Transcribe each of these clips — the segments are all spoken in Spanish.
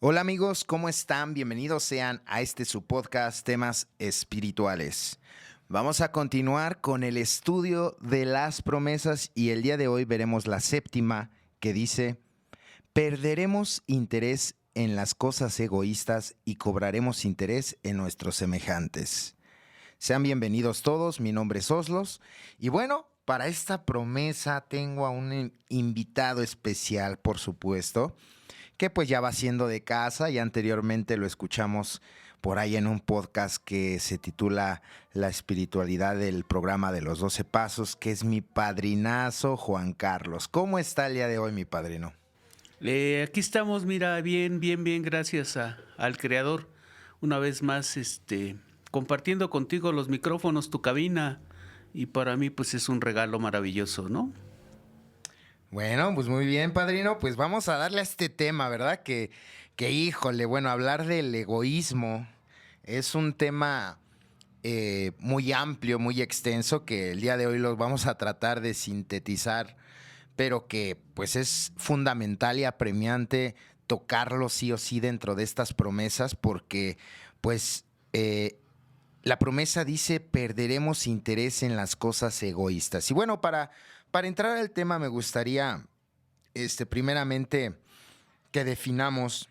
Hola amigos, ¿cómo están? Bienvenidos sean a su podcast Temas Espirituales. Vamos a continuar con el estudio de las promesas y el día de hoy veremos la séptima que dice: perderemos interés en las cosas egoístas y cobraremos interés en nuestros semejantes. Sean bienvenidos todos, mi nombre es Oslos y bueno, para esta promesa tengo a un invitado especial, por supuesto, que pues ya va siendo de casa y anteriormente lo escuchamos por ahí en un podcast que se titula La espiritualidad del programa de los 12 pasos, que es mi padrinazo Juan Carlos. ¿Cómo está el día de hoy, mi padrino? Aquí estamos, mira, bien, gracias al Creador. Una vez más, compartiendo contigo los micrófonos, tu cabina, y para mí, pues es un regalo maravilloso, ¿no? Bueno, pues muy bien, padrino, pues vamos a darle a este tema, ¿verdad? Que híjole, bueno, hablar del egoísmo es un tema muy amplio, muy extenso, que el día de hoy lo vamos a tratar de sintetizar, pero que pues es fundamental y apremiante tocarlo sí o sí dentro de estas promesas, porque pues la promesa dice: perderemos interés en las cosas egoístas. Y bueno, para entrar al tema me gustaría primeramente que definamos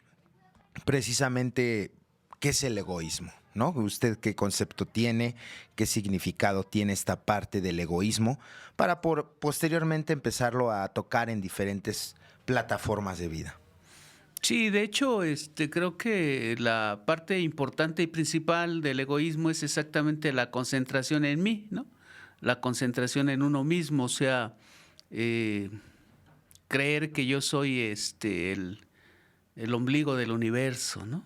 precisamente qué es el egoísmo, ¿no? Usted qué concepto tiene, qué significado tiene esta parte del egoísmo, para posteriormente empezarlo a tocar en diferentes plataformas de vida. Sí, de hecho, creo que la parte importante y principal del egoísmo es exactamente la concentración en mí, ¿no? La concentración en uno mismo, o sea, eh, creer que yo soy el ombligo del universo, ¿no?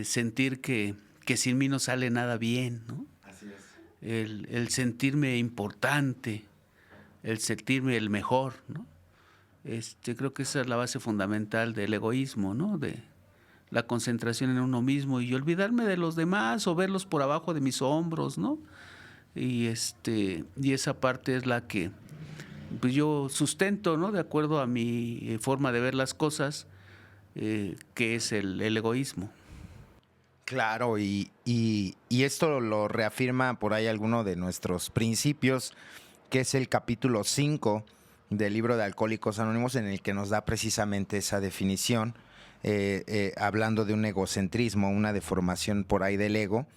Sentir que sin mí no sale nada bien, ¿no? Así es. El sentirme importante, el sentirme el mejor, ¿no? Creo que esa es la base fundamental del egoísmo, ¿no? De la concentración en uno mismo y olvidarme de los demás o verlos por abajo de mis hombros, ¿no? Y esa parte es la que pues yo sustento, ¿no? De acuerdo a mi forma de ver las cosas, que es el egoísmo. Claro, y esto lo reafirma por ahí alguno de nuestros principios, que es el capítulo 5 del libro de Alcohólicos Anónimos, en el que nos da precisamente esa definición, hablando de un egocentrismo, una deformación por ahí del ego,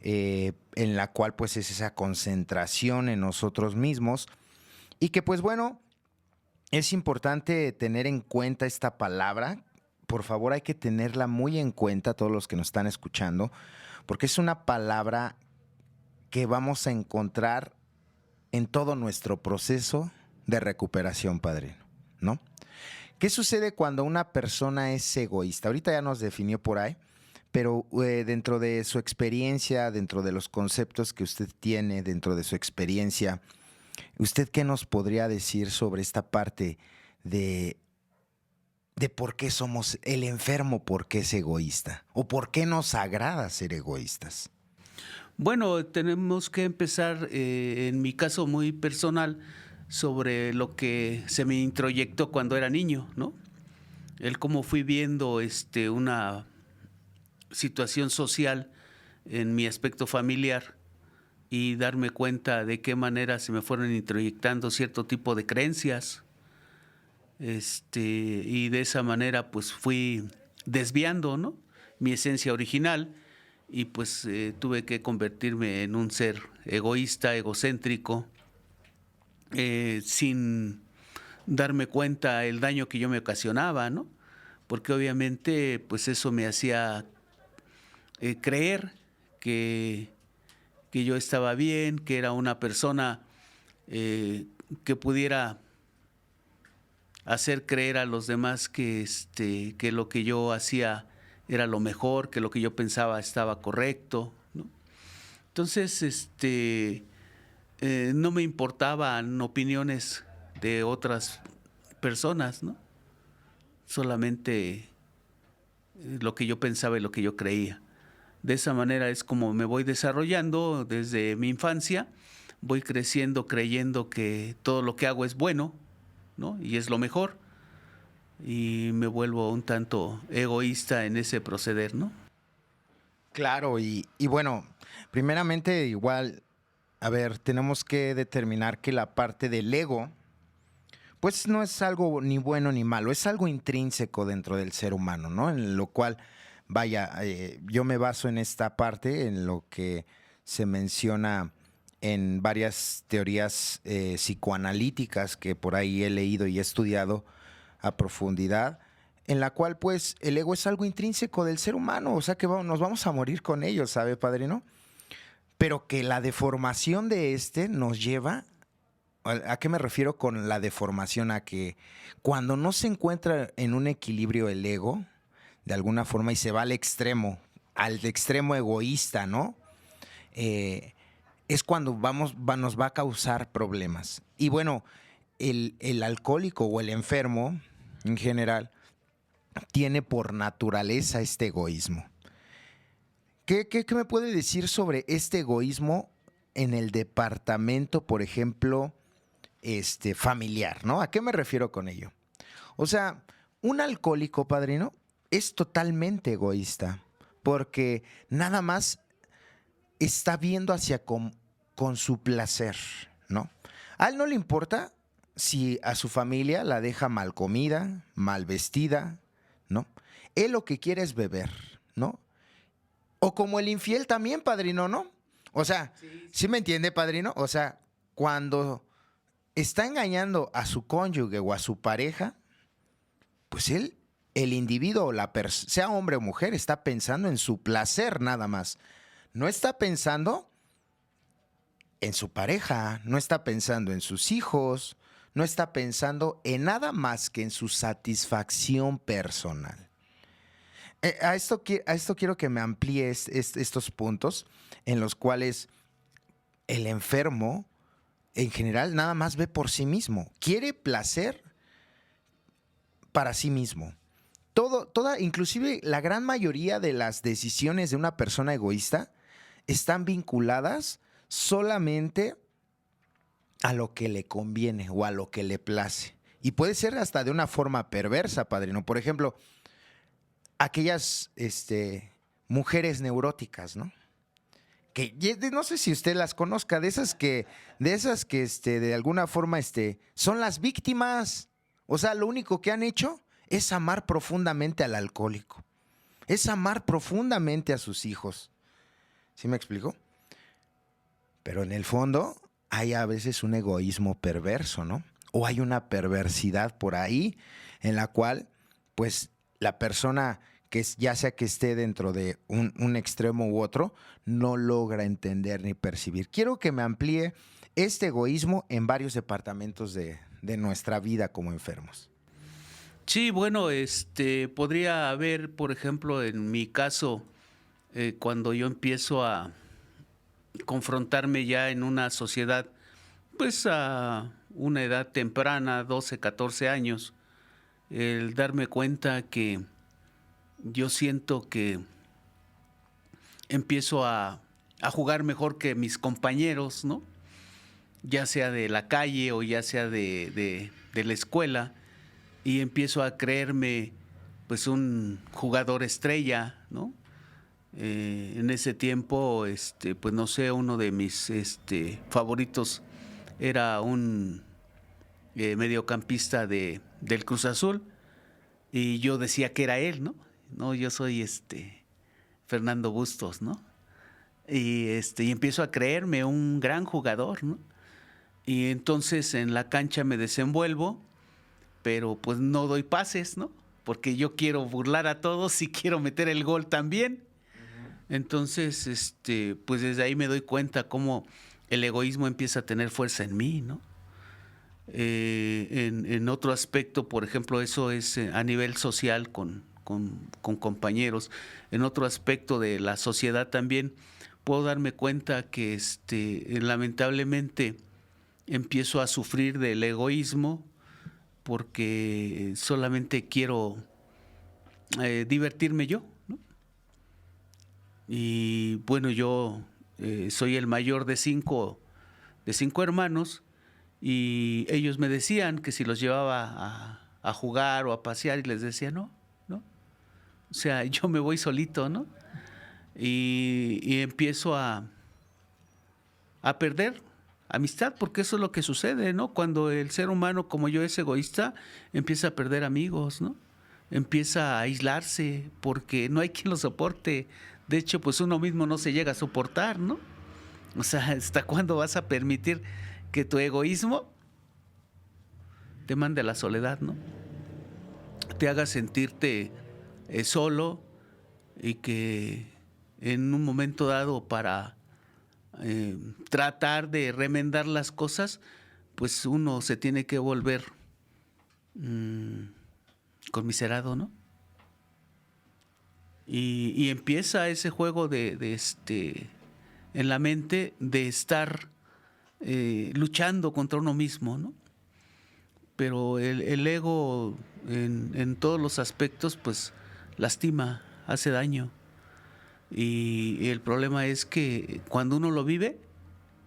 en la cual pues es esa concentración en nosotros mismos, y que pues bueno, es importante tener en cuenta esta palabra. Por favor, hay que tenerla muy en cuenta todos los que nos están escuchando, porque es una palabra que vamos a encontrar en todo nuestro proceso de recuperación, padrino, ¿no? ¿Qué sucede cuando una persona es egoísta? Ahorita ya nos definió por ahí, pero dentro de su experiencia, dentro de los conceptos que usted tiene, dentro de su experiencia, ¿usted qué nos podría decir sobre esta parte de por qué somos el enfermo, por qué es egoísta o por qué nos agrada ser egoístas? Bueno, tenemos que empezar, en mi caso muy personal, sobre lo que se me introyectó cuando era niño, ¿no? El cómo fui viendo una situación social en mi aspecto familiar y darme cuenta de qué manera se me fueron introyectando cierto tipo de creencias. Y de esa manera pues fui desviando, ¿no? Mi esencia original y pues tuve que convertirme en un ser egoísta, egocéntrico, sin darme cuenta el daño que yo me ocasionaba, ¿no? Porque obviamente pues eso me hacía creer que, que yo estaba bien, que era una persona que pudiera hacer creer a los demás que lo que yo hacía era lo mejor, que lo que yo pensaba estaba correcto, ¿no? Entonces, no me importaban opiniones de otras personas, ¿no? Solamente lo que yo pensaba y lo que yo creía. De esa manera es como me voy desarrollando desde mi infancia, voy creciendo creyendo que todo lo que hago es bueno, ¿no? Y es lo mejor. y me vuelvo un tanto egoísta en ese proceder, ¿no? Claro, y bueno, primeramente igual, a ver, tenemos que determinar que la parte del ego, pues no es algo ni bueno ni malo, es algo intrínseco dentro del ser humano, ¿no? En lo cual, vaya, yo me baso en esta parte, en lo que se menciona en varias teorías psicoanalíticas que por ahí he leído y he estudiado a profundidad, en la cual pues el ego es algo intrínseco del ser humano, o sea que nos vamos a morir con ello, ¿sabe, padrino? Pero que la deformación de este nos lleva. ¿A qué me refiero con la deformación? A que cuando no se encuentra en un equilibrio el ego, de alguna forma, y se va al extremo egoísta, ¿no? Es cuando nos va a causar problemas. Y bueno, el alcohólico o el enfermo, en general, tiene por naturaleza este egoísmo. ¿Qué me puede decir sobre este egoísmo en el departamento, por ejemplo, familiar, ¿no? ¿A qué me refiero con ello? O sea, un alcohólico, padrino, es totalmente egoísta, porque nada más está viendo hacia con su placer, ¿no? A él no le importa si a su familia la deja mal comida, mal vestida, ¿no? Él lo que quiere es beber, ¿no? O como el infiel también, padrino, ¿no? O sea, ¿sí me entiende, padrino? O sea, cuando está engañando a su cónyuge o a su pareja, pues el individuo, sea hombre o mujer, está pensando en su placer nada más. No está pensando en su pareja, no está pensando en sus hijos, no está pensando en nada más que en su satisfacción personal. A esto quiero que me amplíes estos puntos en los cuales el enfermo en general nada más ve por sí mismo, quiere placer para sí mismo. Inclusive la gran mayoría de las decisiones de una persona egoísta están vinculadas solamente a lo que le conviene o a lo que le place. Y puede ser hasta de una forma perversa, padrino. Por ejemplo, aquellas mujeres neuróticas, ¿no? Que no sé si usted las conozca, de esas que de alguna forma son las víctimas. O sea, lo único que han hecho es amar profundamente al alcohólico, es amar profundamente a sus hijos. ¿Sí me explico? Pero en el fondo hay a veces un egoísmo perverso, ¿no? O hay una perversidad por ahí en la cual, pues, la persona ya sea que esté dentro de un extremo u otro, no logra entender ni percibir. Quiero que me amplíe este egoísmo en varios departamentos de nuestra vida como enfermos. Sí, bueno, podría haber, por ejemplo, en mi caso, cuando yo empiezo a confrontarme ya en una sociedad, pues a una edad temprana, 12, 14 años, el darme cuenta que yo siento que empiezo a jugar mejor que mis compañeros, ¿no? Ya sea de la calle o ya sea de la escuela, y empiezo a creerme pues un jugador estrella, ¿no? En ese tiempo, pues no sé, uno de mis favoritos era un mediocampista del Cruz Azul, y yo decía que era él, ¿no? No, yo soy Fernando Bustos, ¿no? Y empiezo a creerme un gran jugador, ¿no? Y entonces en la cancha me desenvuelvo, pero pues no doy pases, ¿no? Porque yo quiero burlar a todos y quiero meter el gol también. Entonces, pues desde ahí me doy cuenta cómo el egoísmo empieza a tener fuerza en mí, ¿no? En otro aspecto, por ejemplo, eso es a nivel social con compañeros. En otro aspecto de la sociedad también puedo darme cuenta que lamentablemente empiezo a sufrir del egoísmo porque solamente quiero divertirme yo, ¿no? Y bueno, yo soy el mayor de cinco hermanos, y ellos me decían que si los llevaba a jugar o a pasear y les decía, no, no. O sea, yo me voy solito, ¿no? Y empiezo a perder amistad, porque eso es lo que sucede, ¿no? Cuando el ser humano como yo es egoísta, empieza a perder amigos, ¿no? Empieza a aislarse porque no hay quien lo soporte. De hecho, pues uno mismo no se llega a soportar, ¿no? O sea, ¿hasta cuándo vas a permitir que tu egoísmo te mande a la soledad, ¿no? Te haga sentirte solo y que en un momento dado para tratar de remendar las cosas, pues uno se tiene que volver conmiserado, ¿no? Y empieza ese juego en la mente de estar luchando contra uno mismo, ¿no? Pero el ego en todos los aspectos, pues lastima, hace daño. Y el problema es que cuando uno lo vive,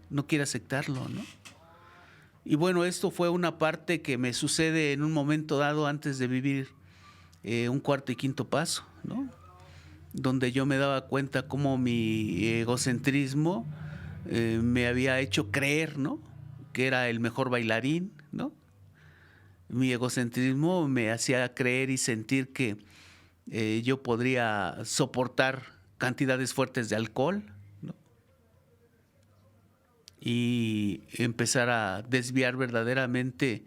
no quiere aceptarlo, ¿no? Y bueno, esto fue una parte que me sucede en un momento dado antes de vivir un cuarto y quinto paso, ¿no? Donde yo me daba cuenta cómo mi egocentrismo me había hecho creer, ¿no? Que era el mejor bailarín, ¿no? Mi egocentrismo me hacía creer y sentir que yo podría soportar cantidades fuertes de alcohol, ¿no? Y empezar a desviar verdaderamente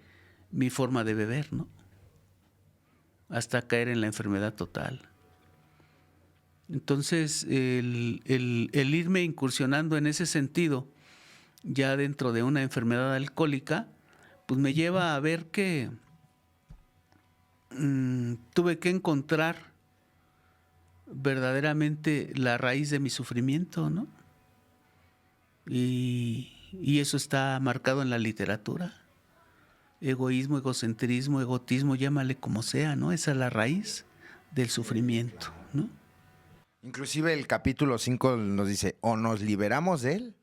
mi forma de beber, ¿no? Hasta caer en la enfermedad total. Entonces, el irme incursionando en ese sentido, ya dentro de una enfermedad alcohólica, pues me lleva a ver que tuve que encontrar verdaderamente la raíz de mi sufrimiento, ¿no? Y eso está marcado en la literatura. Egoísmo, egocentrismo, egotismo, llámale como sea, ¿no? Esa es la raíz del sufrimiento, ¿no? Inclusive el capítulo 5 nos dice, o nos liberamos de él,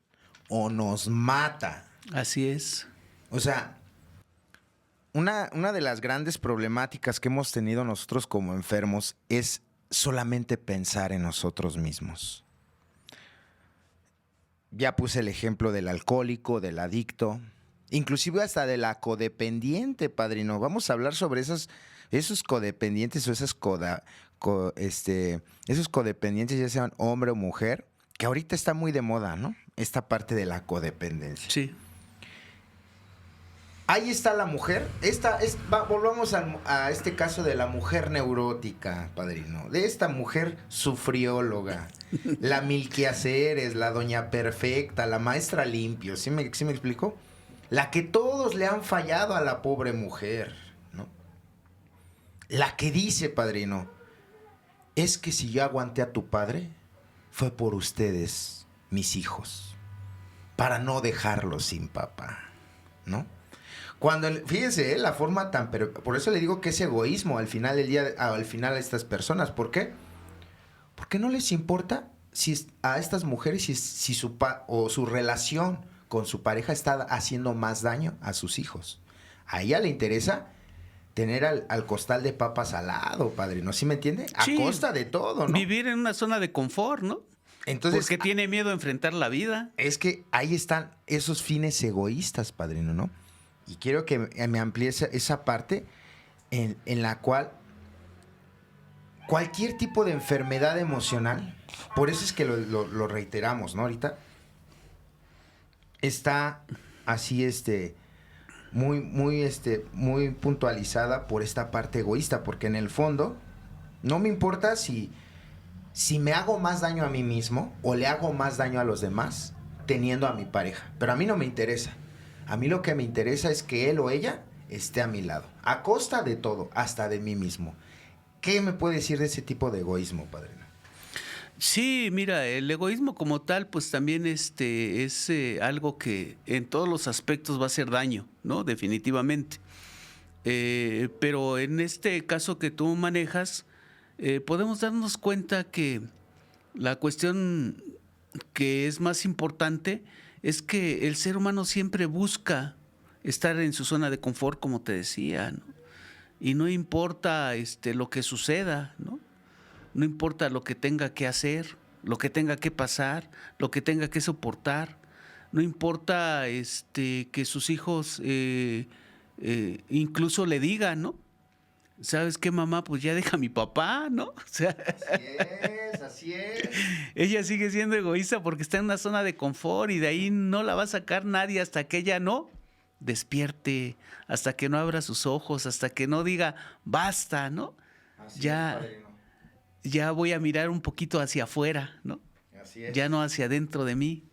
o nos mata. Así es. O sea, una de las grandes problemáticas que hemos tenido nosotros como enfermos es solamente pensar en nosotros mismos. Ya puse el ejemplo del alcohólico, del adicto, inclusive hasta de la codependiente, padrino. Vamos a hablar sobre esos codependientes o esos codependientes, ya sean hombre o mujer, que ahorita está muy de moda, ¿no? Esta parte de la codependencia. Sí. Ahí está la mujer. Volvamos a este caso de la mujer neurótica, padrino. De esta mujer sufrióloga. La mil quehaceres, la doña perfecta, la maestra limpio. ¿Sí me explico? La que todos le han fallado a la pobre mujer, ¿no? La que dice, padrino, es que si yo aguanté a tu padre, fue por ustedes, mis hijos, para no dejarlos sin papá, ¿no? Fíjense, la forma pero por eso le digo que es egoísmo al final a estas personas. ¿Por qué? Porque no les importa si a estas mujeres si su relación con su pareja está haciendo más daño a sus hijos. A ella le interesa tener al costal de papas al lado, padrino, ¿sí me entiende? A costa de todo, ¿no? Vivir en una zona de confort, ¿no? Entonces, porque tiene miedo a enfrentar la vida. Es que ahí están esos fines egoístas, padrino, ¿no? Y quiero que me amplíe esa parte en la cual cualquier tipo de enfermedad emocional, por eso es que lo reiteramos, ¿no? Ahorita está así muy puntualizada por esta parte egoísta, porque en el fondo no me importa si me hago más daño a mí mismo o le hago más daño a los demás teniendo a mi pareja, pero a mí no me interesa. A mí lo que me interesa es que él o ella esté a mi lado, a costa de todo, hasta de mí mismo. ¿Qué me puede decir de ese tipo de egoísmo, padrino? Sí, mira, el egoísmo como tal, pues también es algo que en todos los aspectos va a hacer daño, ¿no? Definitivamente. Pero en este caso que tú manejas, podemos darnos cuenta que la cuestión que es más importante es que el ser humano siempre busca estar en su zona de confort, como te decía, ¿no? y no importa lo que suceda, ¿no? No importa lo que tenga que hacer, lo que tenga que pasar, lo que tenga que soportar. No importa que sus hijos incluso le digan, ¿no? ¿Sabes qué, mamá? Pues ya deja a mi papá, ¿no? O sea, Así es, así es. ella sigue siendo egoísta porque está en una zona de confort y de ahí no la va a sacar nadie hasta que ella no despierte, hasta que no abra sus ojos, hasta que no diga basta, ¿no? Así Ya, es, padrino. ya voy a mirar un poquito hacia afuera, ¿no? Así es. Ya no hacia adentro de mí.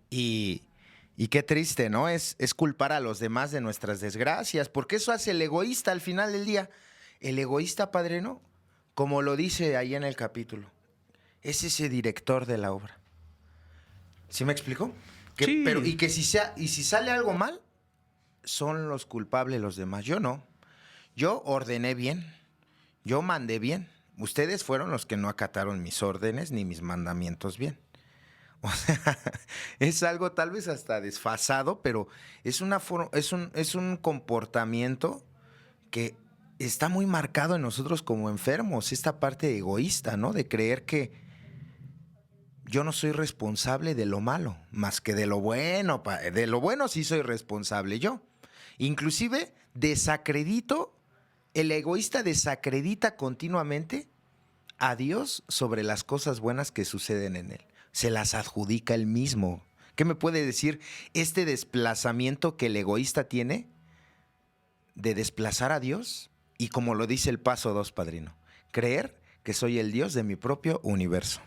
Y qué triste, ¿no? Es culpar a los demás de nuestras desgracias, porque eso hace el egoísta al final del día. El egoísta, padrino, como lo dice ahí en el capítulo, es ese director de la obra. ¿Sí me explico? Sí. Pero, y si sale algo mal, son los culpables los demás. Yo no. Yo ordené bien. Yo mandé bien. Ustedes fueron los que no acataron mis órdenes ni mis mandamientos bien. O sea, es algo tal vez hasta desfasado, pero es un comportamiento que está muy marcado en nosotros como enfermos, esta parte egoísta, ¿no? De creer que yo no soy responsable de lo malo, más que de lo bueno. De lo bueno sí soy responsable yo. Inclusive el egoísta desacredita continuamente a Dios sobre las cosas buenas que suceden en él. Se las adjudica él mismo. ¿Qué me puede decir este desplazamiento que el egoísta tiene de desplazar a Dios? Y como lo dice el paso 2, padrino, creer que soy el Dios de mi propio universo.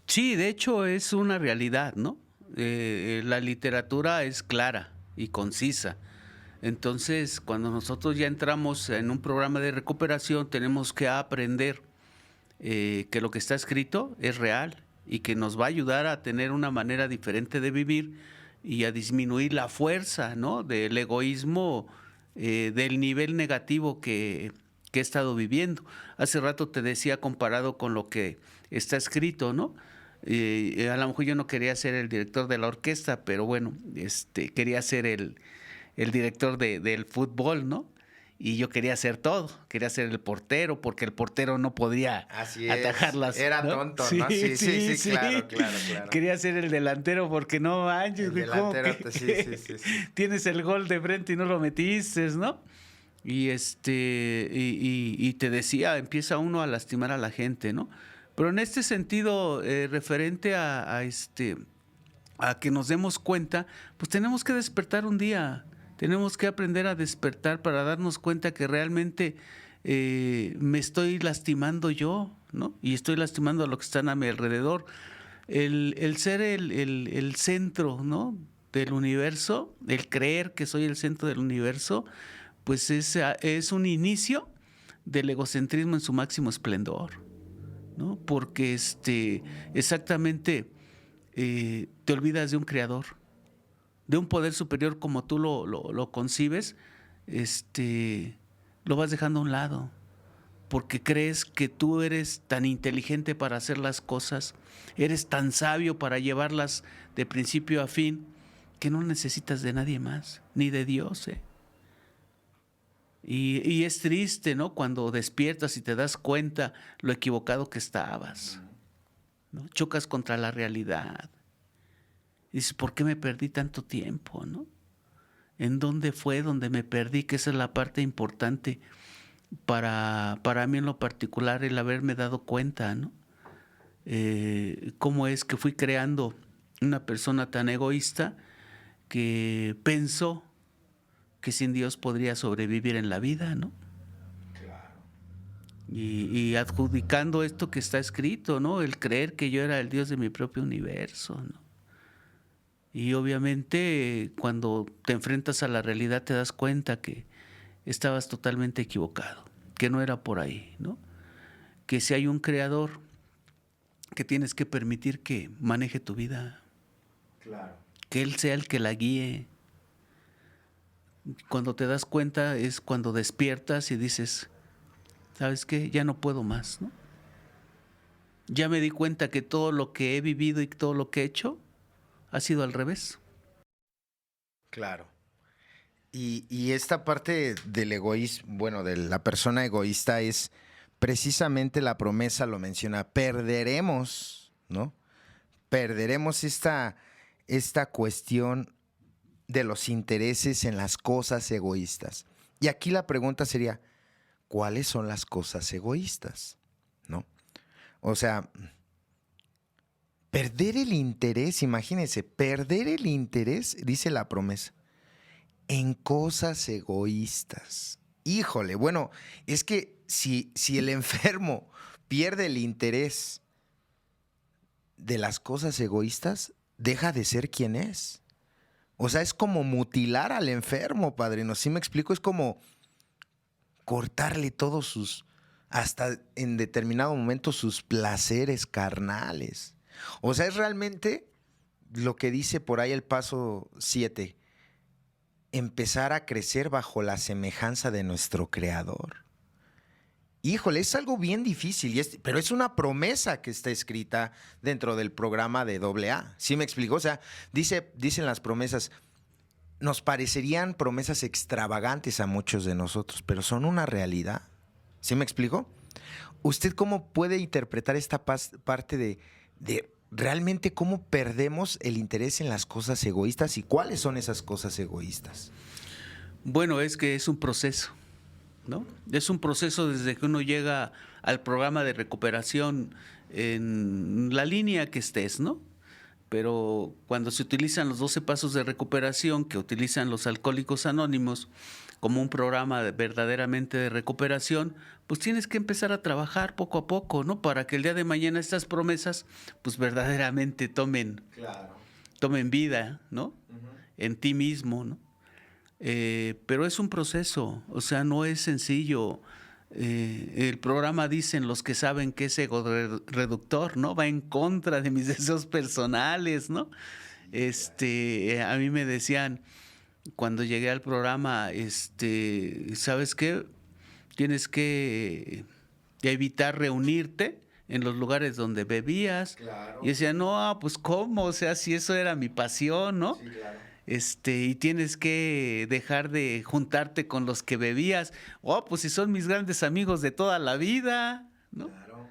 Sí, de hecho es una realidad, ¿no? La literatura es clara y concisa. Entonces, cuando nosotros ya entramos en un programa de recuperación, tenemos que aprender que lo que está escrito es real y que nos va a ayudar a tener una manera diferente de vivir y a disminuir la fuerza, ¿no? Del egoísmo, del nivel negativo que he estado viviendo. Hace rato te decía comparado con lo que está escrito, ¿no? A lo mejor yo no quería ser el director de la orquesta, pero bueno, quería ser el director del fútbol, ¿no? Y yo quería hacer todo, quería ser el portero, porque el portero no podía atajarlas. Era ¿no? tonto, ¿no? Sí, claro. Quería ser el delantero porque no manches, El güey, ¿cómo delantero, que sí. tienes el gol de frente y no lo metiste, ¿no? Y y te decía, empieza uno a lastimar a la gente, ¿no? Pero en este sentido, referente a que nos demos cuenta, pues tenemos que despertar un día. Tenemos que aprender a despertar para darnos cuenta que realmente me estoy lastimando yo, ¿no? Y estoy lastimando a los que están a mi alrededor. El ser el centro, ¿no? Del universo, el creer que soy el centro del universo, pues es un inicio del egocentrismo en su máximo esplendor, ¿no? Porque exactamente te olvidas de un creador, de un poder superior como tú lo concibes, lo vas dejando a un lado, porque crees que tú eres tan inteligente para hacer las cosas, eres tan sabio para llevarlas de principio a fin, que no necesitas de nadie más, ni de Dios, ¿eh? Y es triste, ¿no? Cuando despiertas y te das cuenta lo equivocado que estabas, ¿no? Chocas contra la realidad. Dices, ¿por qué me perdí tanto tiempo, no? ¿En dónde fue donde me perdí? Que esa es la parte importante para mí en lo particular, el haberme dado cuenta, ¿no? Cómo es que fui creando una persona tan egoísta que pensó que sin Dios podría sobrevivir en la vida, ¿no? Claro. Y adjudicando esto que está escrito, ¿no? El creer que yo era el Dios de mi propio universo, ¿no? Y obviamente cuando te enfrentas a la realidad te das cuenta que estabas totalmente equivocado, que no era por ahí, ¿no? Que si hay un creador, que tienes que permitir que maneje tu vida. Claro. Que Él sea el que la guíe. Cuando te das cuenta es cuando despiertas y dices, ¿sabes qué? Ya no puedo más, ¿no? Ya me di cuenta que todo lo que he vivido y todo lo que he hecho ha sido al revés. Claro. Y esta parte del egoísmo, bueno, de la persona egoísta es precisamente la promesa, lo menciona, perderemos, ¿no? Perderemos esta cuestión de los intereses en las cosas egoístas. Y aquí la pregunta sería, ¿cuáles son las cosas egoístas? ¿No? O sea, perder el interés, imagínense, perder el interés, dice la promesa, en cosas egoístas. Híjole, bueno, es que si el enfermo pierde el interés de las cosas egoístas, deja de ser quien es. O sea, es como mutilar al enfermo, padrino. ¿Sí me explico? Es como cortarle todos hasta en determinado momento sus placeres carnales. O sea, es realmente lo que dice por ahí el paso 7, empezar a crecer bajo la semejanza de nuestro Creador. Híjole, es algo bien difícil, pero es una promesa que está escrita dentro del programa de AA. ¿Sí me explico? O sea, dicen las promesas, nos parecerían promesas extravagantes a muchos de nosotros, pero son una realidad. ¿Sí me explico? ¿Usted cómo puede interpretar esta parte de realmente cómo perdemos el interés en las cosas egoístas y cuáles son esas cosas egoístas? Bueno, es que es un proceso, ¿no? Es un proceso desde que uno llega al programa de recuperación en la línea que estés, ¿no? Pero cuando se utilizan los 12 pasos de recuperación que utilizan los Alcohólicos Anónimos como un programa verdaderamente de recuperación, pues tienes que empezar a trabajar poco a poco, ¿no? Para que el día de mañana estas promesas pues verdaderamente tomen vida, ¿no? En ti mismo, ¿no? Pero es un proceso, o sea, no es sencillo. El programa dicen los que saben que es ego reductor, ¿no? Va en contra de mis deseos personales, ¿no? A mí me decían cuando llegué al programa, ¿sabes qué? Tienes que evitar reunirte en los lugares donde bebías. Claro. Y decía, no, pues ¿cómo? O sea, si eso era mi pasión, ¿no? Sí, claro. Y tienes que dejar de juntarte con los que bebías. Oh, pues si son mis grandes amigos de toda la vida, ¿no? Claro.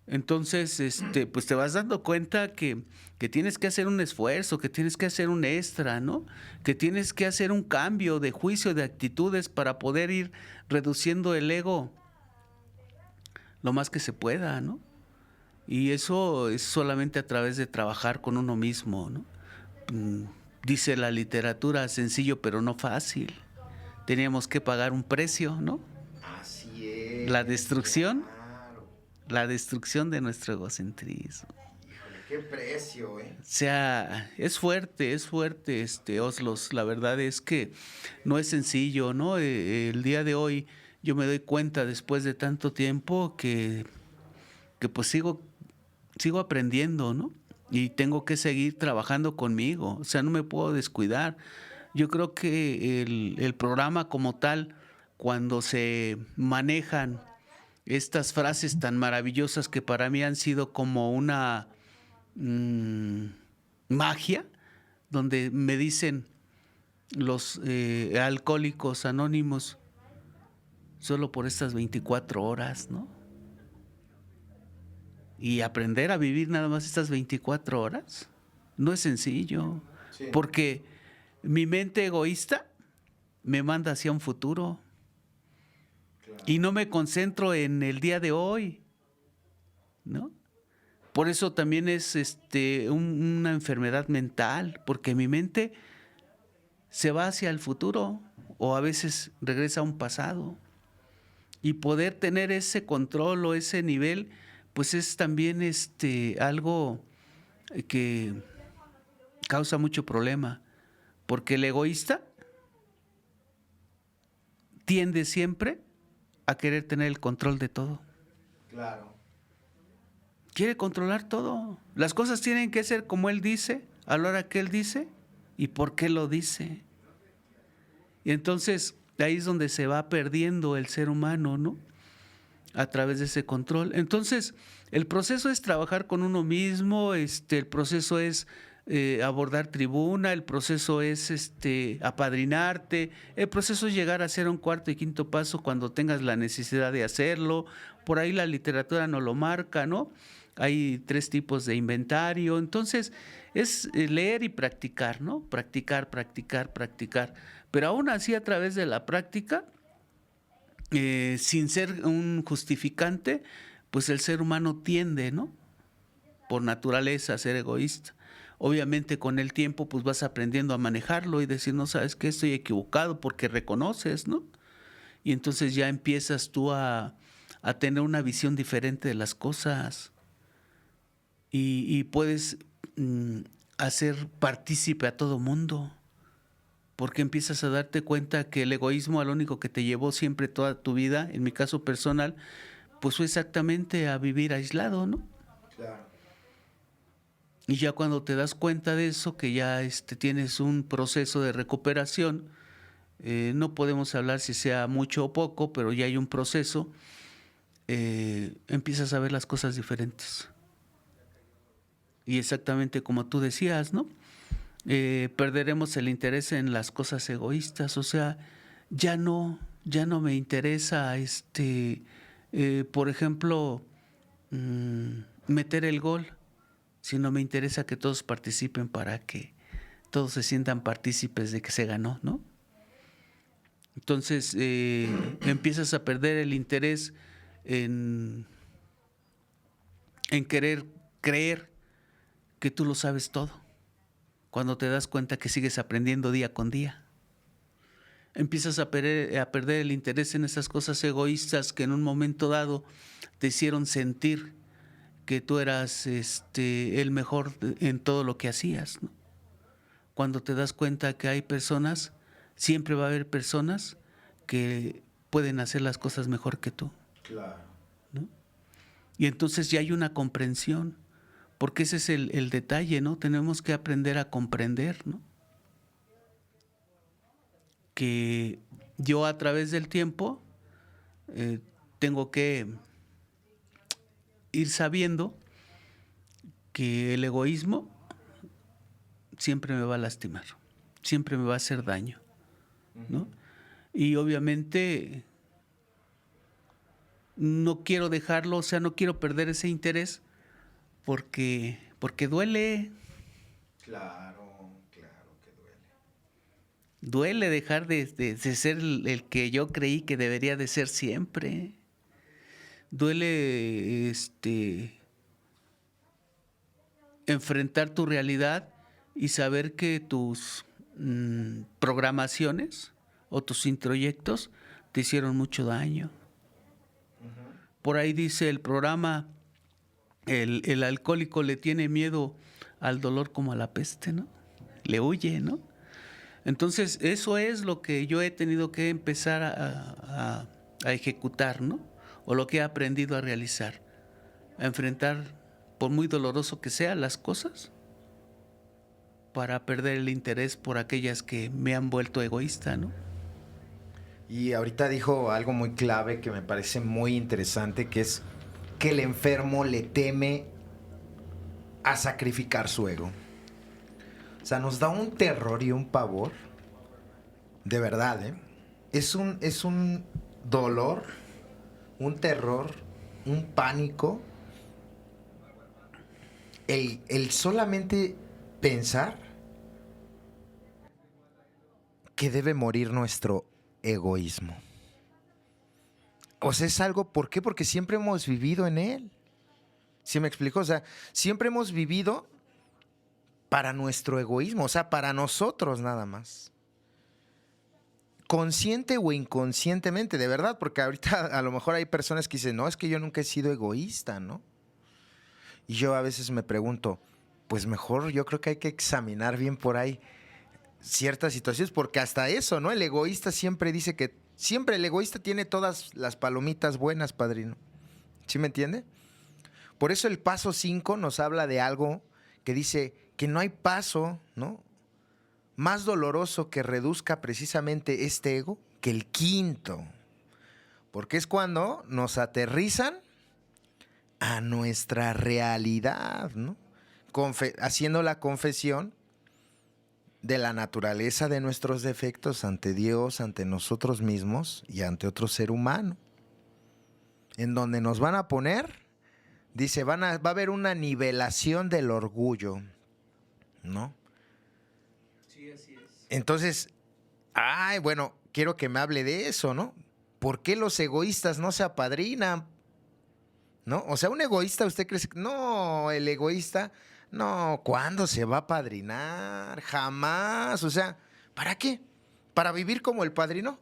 Entonces, pues te vas dando cuenta que tienes que hacer un esfuerzo, que tienes que hacer un extra, ¿no? Que tienes que hacer un cambio de juicio, de actitudes para poder ir reduciendo el ego lo más que se pueda, ¿no? Y eso es solamente a través de trabajar con uno mismo, ¿no? Dice la literatura, sencillo pero no fácil. Teníamos que pagar un precio, ¿no? Así es. La destrucción, Claro. la destrucción de nuestro egocentrismo. Híjole, qué precio, ¿eh? O sea, es fuerte, Oslos. La verdad es que no es sencillo, ¿no? El día de hoy yo me doy cuenta después de tanto tiempo que pues sigo aprendiendo, ¿no? Y tengo que seguir trabajando conmigo, o sea, no me puedo descuidar. Yo creo que el programa como tal, cuando se manejan estas frases tan maravillosas que para mí han sido como una magia, donde me dicen los alcohólicos anónimos, solo por estas 24 horas, ¿no? Y aprender a vivir nada más estas 24 horas no es sencillo, Sí. porque mi mente egoísta me manda hacia un futuro. Claro. Y no me concentro en el día de hoy, ¿no? Por eso también es una enfermedad mental, porque mi mente se va hacia el futuro o a veces regresa a un pasado. Y poder tener ese control o ese nivel, pues es también algo que causa mucho problema, porque el egoísta tiende siempre a querer tener el control de todo. Claro. Quiere controlar todo. Las cosas tienen que ser como él dice, a la hora que él dice y por qué lo dice. Y entonces ahí es donde se va perdiendo el ser humano, ¿no? A través de ese control. Entonces, el proceso es trabajar con uno mismo, el proceso es abordar tribuna, el proceso es apadrinarte, el proceso es llegar a hacer un cuarto y quinto paso cuando tengas la necesidad de hacerlo. Por ahí la literatura nos lo marca, ¿no? Hay 3 tipos de inventario. Entonces, es leer y practicar, ¿no? Practicar, practicar, practicar. Pero aún así, a través de la práctica, sin ser un justificante, pues el ser humano tiende, ¿no? Por naturaleza a ser egoísta. Obviamente con el tiempo pues vas aprendiendo a manejarlo y decir, no, sabes que estoy equivocado, porque reconoces, ¿no? Y entonces ya empiezas tú a tener una visión diferente de las cosas y puedes hacer partícipe a todo mundo, porque empiezas a darte cuenta que el egoísmo a lo único que te llevó siempre toda tu vida, en mi caso personal, pues fue exactamente a vivir aislado, ¿no? Claro. Y ya cuando te das cuenta de eso, que ya tienes un proceso de recuperación, no podemos hablar si sea mucho o poco, pero ya hay un proceso, empiezas a ver las cosas diferentes. Y exactamente como tú decías, ¿no? Perderemos el interés en las cosas egoístas, o sea, ya no me interesa, por ejemplo, meter el gol, sino me interesa que todos participen para que todos se sientan partícipes de que se ganó, ¿no? Entonces empiezas a perder el interés en querer creer que tú lo sabes todo, cuando te das cuenta que sigues aprendiendo día con día. Empiezas a perder el interés en esas cosas egoístas que en un momento dado te hicieron sentir que tú eras el mejor en todo lo que hacías, ¿no? Cuando te das cuenta que hay personas, siempre va a haber personas que pueden hacer las cosas mejor que tú. Claro. ¿No? Y entonces ya hay una comprensión, porque ese es el detalle, ¿no? Tenemos que aprender a comprender, ¿no? Que yo a través del tiempo tengo que ir sabiendo que el egoísmo siempre me va a lastimar, siempre me va a hacer daño, ¿no? Y obviamente no quiero dejarlo, o sea, no quiero perder ese interés porque duele. Claro que duele. Duele dejar de ser el que yo creí que debería de ser siempre. Duele enfrentar tu realidad y saber que tus programaciones o tus introyectos te hicieron mucho daño. Por ahí dice el programa, el alcohólico le tiene miedo al dolor como a la peste, ¿no? Le huye, ¿no? Entonces, eso es lo que yo he tenido que empezar a ejecutar, ¿no? O lo que he aprendido a realizar, a enfrentar, por muy doloroso que sea, las cosas, para perder el interés por aquellas que me han vuelto egoísta, ¿no? Y ahorita dijo algo muy clave que me parece muy interesante, que es que el enfermo le teme a sacrificar su ego. O sea, nos da un terror y un pavor, de verdad, ¿eh? Es un dolor, un terror, un pánico, el solamente pensar que debe morir nuestro egoísmo. O sea, es algo, ¿por qué? Porque siempre hemos vivido en él. ¿Sí me explico? O sea, siempre hemos vivido para nuestro egoísmo, o sea, para nosotros nada más. Consciente o inconscientemente, de verdad, porque ahorita a lo mejor hay personas que dicen, no, es que yo nunca he sido egoísta, ¿no? Y yo a veces me pregunto, pues mejor yo creo que hay que examinar bien por ahí ciertas situaciones, porque hasta eso, ¿no? El egoísta siempre dice que, siempre el egoísta tiene todas las palomitas buenas, padrino. ¿Sí me entiende? Por eso el paso 5 nos habla de algo que dice que no hay paso, ¿no?, más doloroso que reduzca precisamente este ego que el quinto. Porque es cuando nos aterrizan a nuestra realidad, ¿no? haciendo la confesión de la naturaleza de nuestros defectos ante Dios, ante nosotros mismos y ante otro ser humano. En donde nos van a poner, dice, va a haber una nivelación del orgullo, ¿no? Sí, así es. Entonces, bueno, quiero que me hable de eso, ¿no? ¿Por qué los egoístas no se apadrinan? ¿No? O sea, un egoísta, ¿usted cree que no, el egoísta, no, ¿cuándo se va a apadrinar? Jamás. O sea, ¿para qué? ¿Para vivir como el padrino?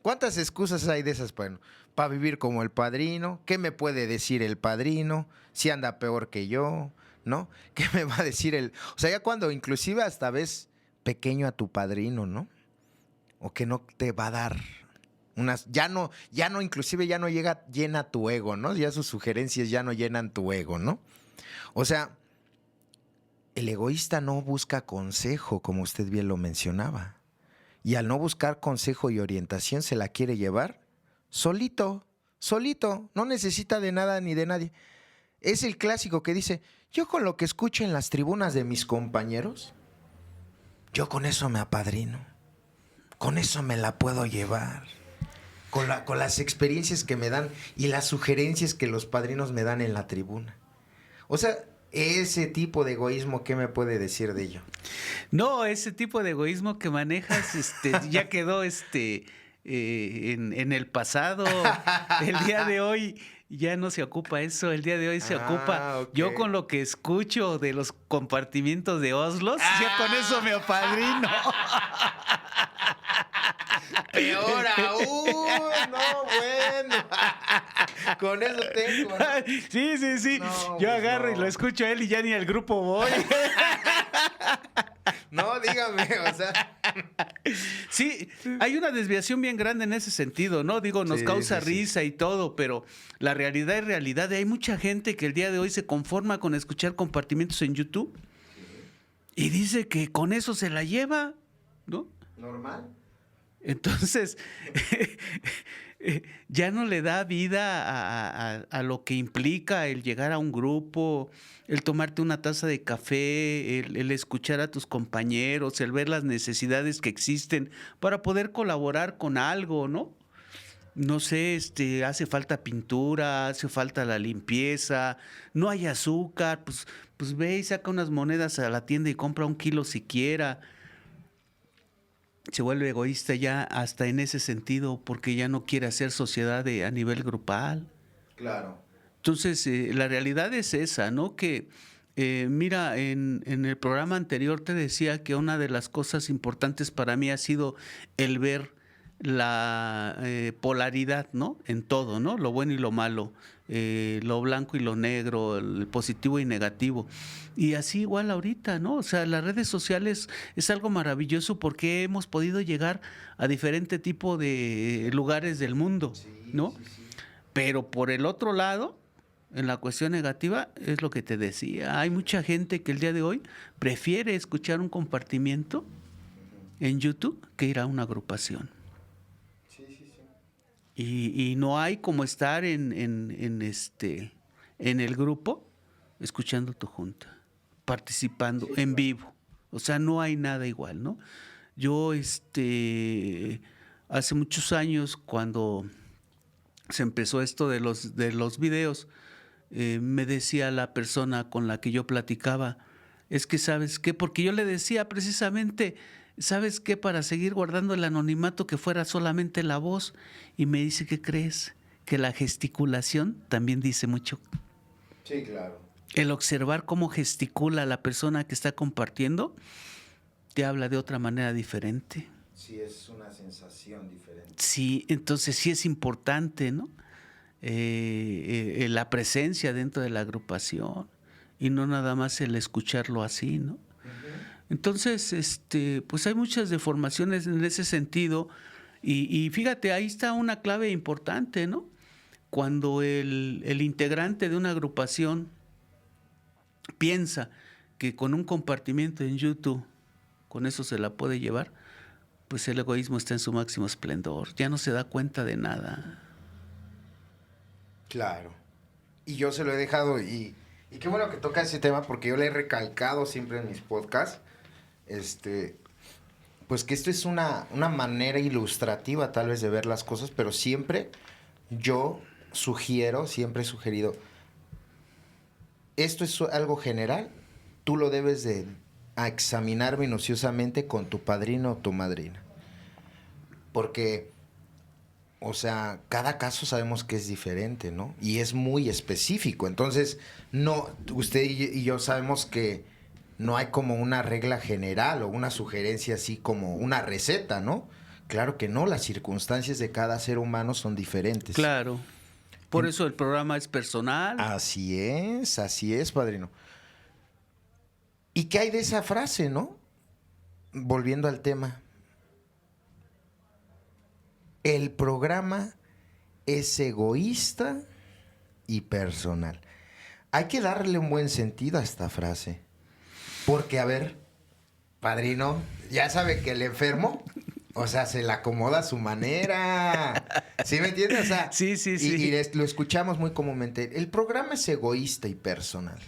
¿Cuántas excusas hay de esas? Bueno, para vivir como el padrino. ¿Qué me puede decir el padrino? Si anda peor que yo, ¿no? ¿Qué me va a decir el...? O sea, ya cuando inclusive hasta ves pequeño a tu padrino, ¿no? O que no te va a dar unas... inclusive ya no llena tu ego, ¿no? Ya sus sugerencias ya no llenan tu ego, ¿no? O sea, el egoísta no busca consejo, como usted bien lo mencionaba. Y al no buscar consejo y orientación, se la quiere llevar solito, no necesita de nada ni de nadie. Es el clásico que dice, yo con lo que escucho en las tribunas de mis compañeros, yo con eso me apadrino, con eso me la puedo llevar, con las experiencias que me dan y las sugerencias que los padrinos me dan en la tribuna. O sea, ese tipo de egoísmo, ¿qué me puede decir de ello? No, ese tipo de egoísmo que manejas ya quedó en el pasado. El día de hoy ya no se ocupa eso. El día de hoy se ocupa. Okay. Yo con lo que escucho de los compartimientos de Oslos, ya con eso me apadrino. Peor aún, no, bueno. Con eso tengo, ¿no? Sí. No, yo pues agarro no. y lo escucho a él y ya ni al grupo voy. No, dígame, o sea. Sí, hay una desviación bien grande en ese sentido, ¿no? Digo, nos Sí, causa sí. risa y todo, pero la realidad es realidad. Hay mucha gente que el día de hoy se conforma con escuchar compartimientos en YouTube y dice que con eso se la lleva, ¿no? Normal. Entonces, ya no le da vida a lo que implica el llegar a un grupo, el tomarte una taza de café, el escuchar a tus compañeros, el ver las necesidades que existen para poder colaborar con algo, ¿no? No sé, hace falta pintura, hace falta la limpieza, no hay azúcar, pues ve y saca unas monedas a la tienda y compra 1 kilo siquiera. Se vuelve egoísta ya hasta en ese sentido porque ya no quiere hacer sociedad a nivel grupal. Claro. Entonces, la realidad es esa, ¿no? Que, mira, en el programa anterior te decía que una de las cosas importantes para mí ha sido el ver la polaridad, ¿no? En todo, ¿no? Lo bueno y lo malo, lo blanco y lo negro, el positivo y negativo. Y así igual ahorita, ¿no? O sea, las redes sociales es algo maravilloso porque hemos podido llegar a diferente tipo de lugares del mundo, ¿no? Sí. Pero por el otro lado, en la cuestión negativa, es lo que te decía. Hay mucha gente que el día de hoy prefiere escuchar un compartimiento en YouTube que ir a una agrupación. Sí. Y no hay como estar en el grupo escuchando tu junta, participando en vivo. O sea, no hay nada igual, ¿no? Yo, hace muchos años, cuando se empezó esto de los videos, me decía la persona con la que yo platicaba, es que ¿sabes qué? Porque yo le decía precisamente, ¿sabes qué? Para seguir guardando el anonimato que fuera solamente la voz. Y me dice, ¿qué crees? Que la gesticulación también dice mucho. Sí, claro. El observar cómo gesticula la persona que está compartiendo te habla de otra manera diferente. Sí, es una sensación diferente. Sí, entonces sí es importante, ¿no? La presencia dentro de la agrupación y no nada más el escucharlo así, ¿no? Entonces, pues hay muchas deformaciones en ese sentido y fíjate, ahí está una clave importante, ¿no? Cuando el integrante de una agrupación piensa que con un compartimiento en YouTube, con eso se la puede llevar, pues el egoísmo está en su máximo esplendor, ya no se da cuenta de nada. Claro. Y yo se lo he dejado Y qué bueno que toca ese tema porque yo le he recalcado siempre en mis podcasts, pues que esto es una manera ilustrativa tal vez de ver las cosas, pero siempre yo siempre he sugerido, esto es algo general, tú lo debes de examinar minuciosamente con tu padrino o tu madrina. Porque, o sea, cada caso sabemos que es diferente, ¿no? Y es muy específico. Entonces, no, usted y yo sabemos que no hay como una regla general o una sugerencia así como una receta, ¿no? Claro que no, las circunstancias de cada ser humano son diferentes. Claro. Por eso el programa es personal. Así es, padrino. ¿Y qué hay de esa frase, no? Volviendo al tema. El programa es egoísta y personal. Hay que darle un buen sentido a esta frase. Porque, a ver, padrino, ya sabe que el enfermo, o sea, se le acomoda a su manera. ¿Sí me entiendes? O sea, sí. Y lo escuchamos muy comúnmente. El programa es egoísta y personal.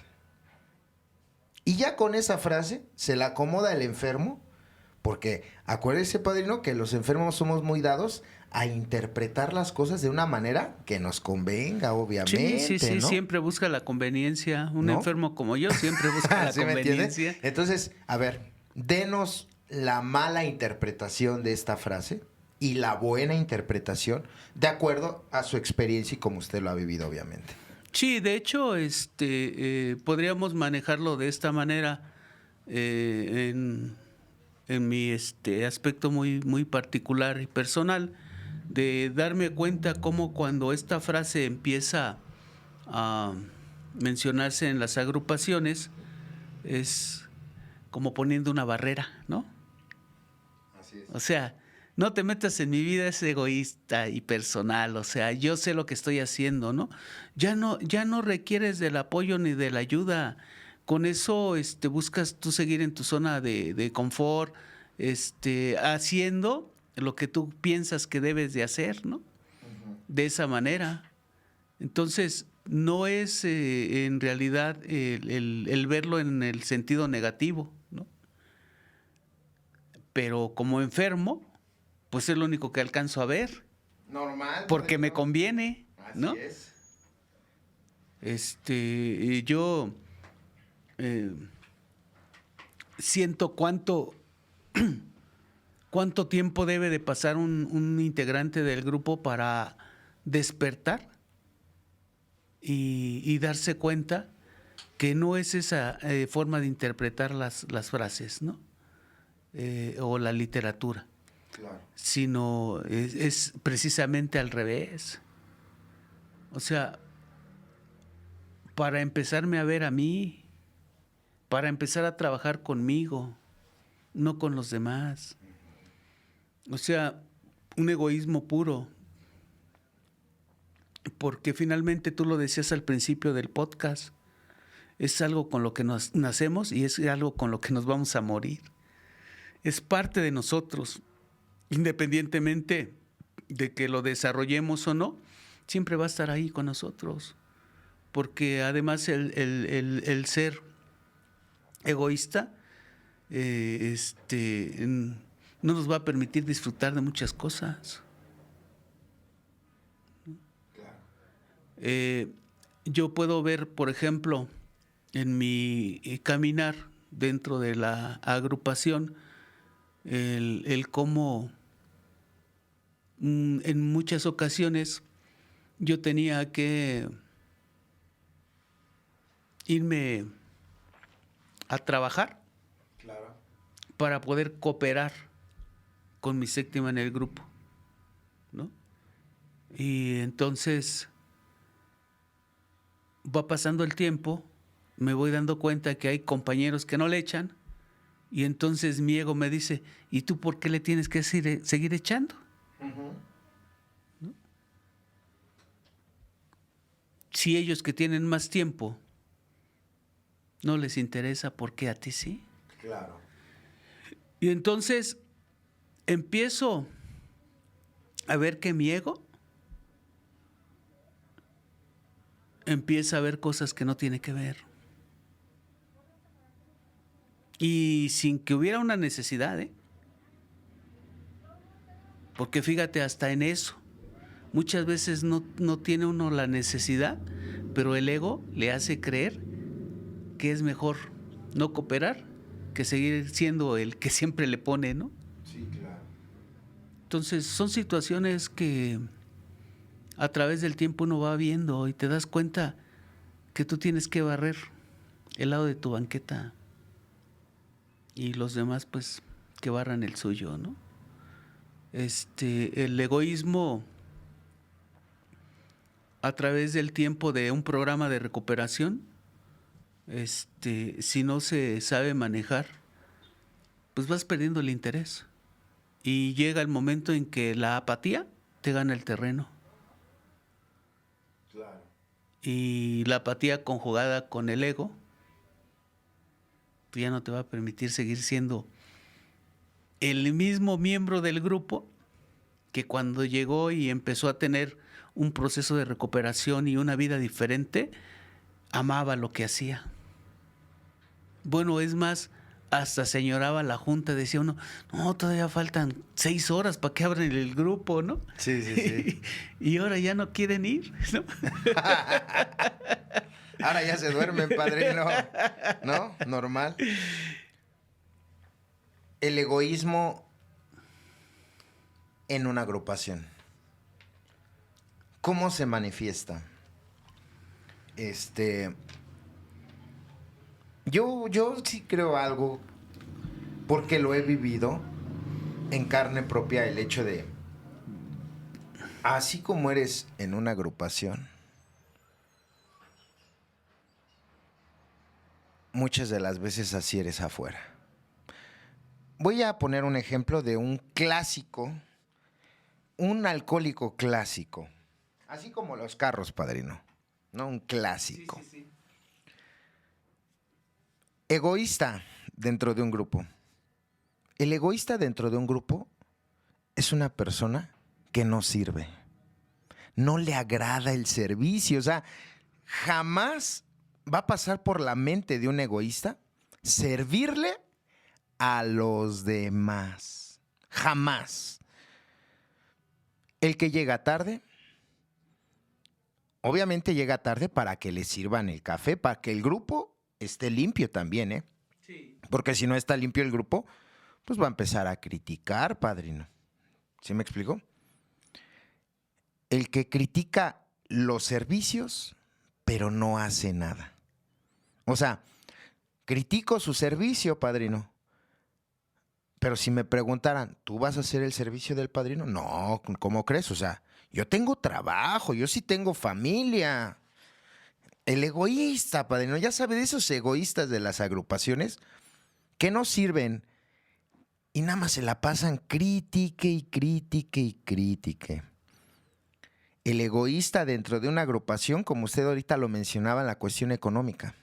Y ya con esa frase se la acomoda el enfermo, porque acuérdese, padrino, que los enfermos somos muy dados a interpretar las cosas de una manera que nos convenga, obviamente, Sí, ¿no? siempre busca la conveniencia. Un ¿No? enfermo como yo siempre busca la ¿Sí me entiende? conveniencia. Entonces, a ver, denos la mala interpretación de esta frase y la buena interpretación de acuerdo a su experiencia y como usted lo ha vivido, obviamente. Sí, de hecho, podríamos manejarlo de esta manera en mi aspecto muy particular y personal, de darme cuenta cómo cuando esta frase empieza a mencionarse en las agrupaciones, es como poniendo una barrera, ¿no? Así es. O sea, no te metas en mi vida, es egoísta y personal, o sea, yo sé lo que estoy haciendo, ¿no? Ya no requieres del apoyo ni de la ayuda. Con eso buscas tú seguir en tu zona de confort, haciendo lo que tú piensas que debes de hacer, ¿no? De esa manera. Entonces, no es en realidad el verlo en el sentido negativo, ¿no? Pero como enfermo, pues es lo único que alcanzo a ver. Normal. Porque me conviene, ¿no? Así es. Yo siento cuánto tiempo debe de pasar un integrante del grupo para despertar y darse cuenta que no es esa forma de interpretar las frases, ¿no? O la literatura. Claro. Sino es precisamente al revés. O sea, para empezarme a ver a mí, para empezar a trabajar conmigo, no con los demás. O sea, un egoísmo puro. Porque finalmente tú lo decías al principio del podcast, es algo con lo que nos nacemos y es algo con lo que nos vamos a morir. Es parte de nosotros. Independientemente de que lo desarrollemos o no, siempre va a estar ahí con nosotros. Porque además el ser egoísta no nos va a permitir disfrutar de muchas cosas. Yo puedo ver, por ejemplo, en mi caminar dentro de la agrupación, el cómo en muchas ocasiones yo tenía que irme a trabajar. Claro. Para poder cooperar con mi séptima en el grupo, ¿no? Y entonces va pasando el tiempo, me voy dando cuenta que hay compañeros que no le echan, y entonces mi ego me dice, ¿y tú por qué le tienes que seguir echando? ¿No? Si ellos que tienen más tiempo no les interesa, ¿por qué a ti sí? Claro. Y entonces empiezo a ver que mi ego empieza a ver cosas que no tiene que ver. Y sin que hubiera una necesidad, ¿eh? Porque fíjate, hasta en eso, muchas veces no tiene uno la necesidad, pero el ego le hace creer que es mejor no cooperar que seguir siendo el que siempre le pone, ¿no? Sí, claro. Entonces, son situaciones que a través del tiempo uno va viendo y te das cuenta que tú tienes que barrer el lado de tu banqueta y los demás, pues, que barran el suyo, ¿no? El egoísmo a través del tiempo de un programa de recuperación, si no se sabe manejar, pues vas perdiendo el interés. Y llega el momento en que la apatía te gana el terreno. Claro. Y la apatía conjugada con el ego, pues ya no te va a permitir seguir siendo el mismo miembro del grupo que cuando llegó y empezó a tener un proceso de recuperación y una vida diferente, amaba lo que hacía. Bueno, es más, hasta señoraba la junta, decía uno, no, todavía faltan 6 horas para que abran el grupo, ¿no? Sí, sí, sí. Y ahora ya no quieren ir, ¿no? Ahora ya se duermen, padrino, ¿no? Normal. El egoísmo en una agrupación. ¿Cómo se manifiesta? Yo sí creo algo, porque lo he vivido en carne propia, el hecho de, así como eres en una agrupación, muchas de las veces así eres afuera. Voy a poner un ejemplo de un clásico, un alcohólico clásico, así como los carros, padrino, ¿no? Un clásico. Sí, sí, sí. Egoísta dentro de un grupo. El egoísta dentro de un grupo es una persona que no sirve. No le agrada el servicio. O sea, jamás va a pasar por la mente de un egoísta servirle a los demás. Jamás. El que llega tarde, obviamente llega tarde para que le sirvan el café, para que el grupo esté limpio también, ¿eh? Sí. Porque si no está limpio el grupo, pues va a empezar a criticar, padrino. ¿Sí me explico? El que critica los servicios, pero no hace nada. O sea, critico su servicio, padrino. Pero si me preguntaran, ¿tú vas a hacer el servicio del padrino? No, ¿cómo crees? O sea, yo tengo trabajo, yo sí tengo familia. El egoísta, padrino, ya sabe de esos egoístas de las agrupaciones que no sirven y nada más se la pasan critique y critique y critique. El egoísta dentro de una agrupación, como usted ahorita lo mencionaba en la cuestión económica,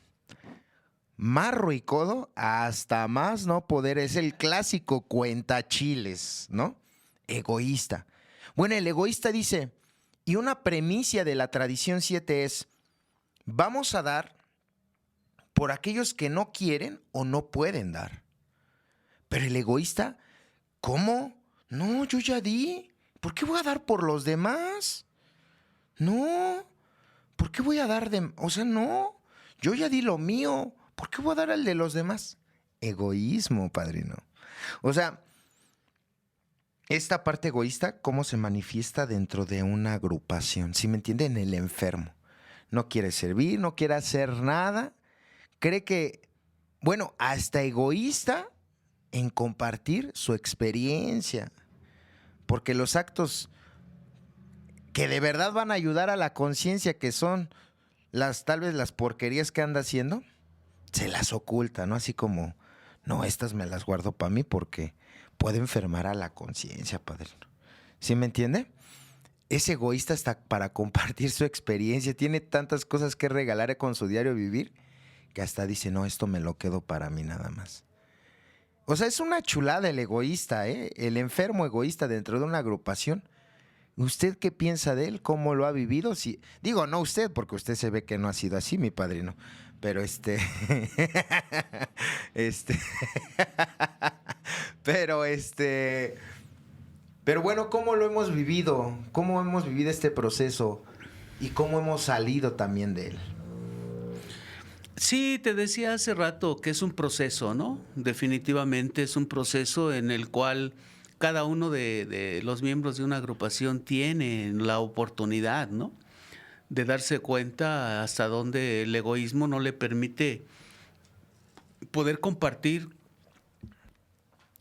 marro y codo hasta más no poder, es el clásico cuentachiles, ¿no? Egoísta. Bueno, el egoísta dice, y una premisa de la tradición 7 es, vamos a dar por aquellos que no quieren o no pueden dar. Pero el egoísta, ¿cómo? No, yo ya di. ¿Por qué voy a dar por los demás? No. ¿Por qué voy a dar de...? O sea, no. Yo ya di lo mío. ¿Por qué voy a dar al de los demás? Egoísmo, padrino. O sea, esta parte egoísta, ¿cómo se manifiesta dentro de una agrupación? ¿Sí me entienden? El enfermo. No quiere servir, no quiere hacer nada. Cree que, bueno, hasta egoísta en compartir su experiencia. Porque los actos que de verdad van a ayudar a la conciencia, que son tal vez las porquerías que anda haciendo, se las oculta, ¿no? Así como, no, estas me las guardo para mí porque puede enfermar a la conciencia, padrino. ¿Sí me entiende? Es egoísta hasta para compartir su experiencia. Tiene tantas cosas que regalar con su diario vivir que hasta dice, no, esto me lo quedo para mí nada más. O sea, es una chulada el egoísta, ¿eh? El enfermo egoísta dentro de una agrupación ¿Usted qué piensa de él? ¿Cómo lo ha vivido? Si, digo, no usted, porque usted se ve que no ha sido así, mi padrino. Pero este, pero pero bueno, ¿cómo lo hemos vivido? ¿Cómo hemos vivido este proceso? ¿Y cómo hemos salido también de él? Sí, te decía hace rato que es un proceso, ¿no? Definitivamente es un proceso en el cual cada uno de los miembros de una agrupación tiene la oportunidad, ¿no? De darse cuenta hasta dónde el egoísmo no le permite poder compartir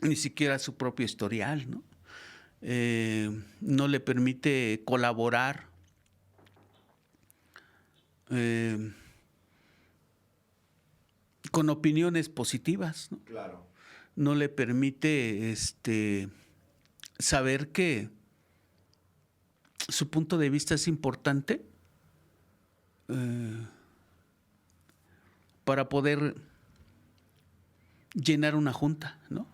ni siquiera su propio historial, ¿no? No le permite colaborar, eh, con opiniones positivas, ¿no? Claro. No le permite saber que su punto de vista es importante, para poder llenar una junta, ¿no?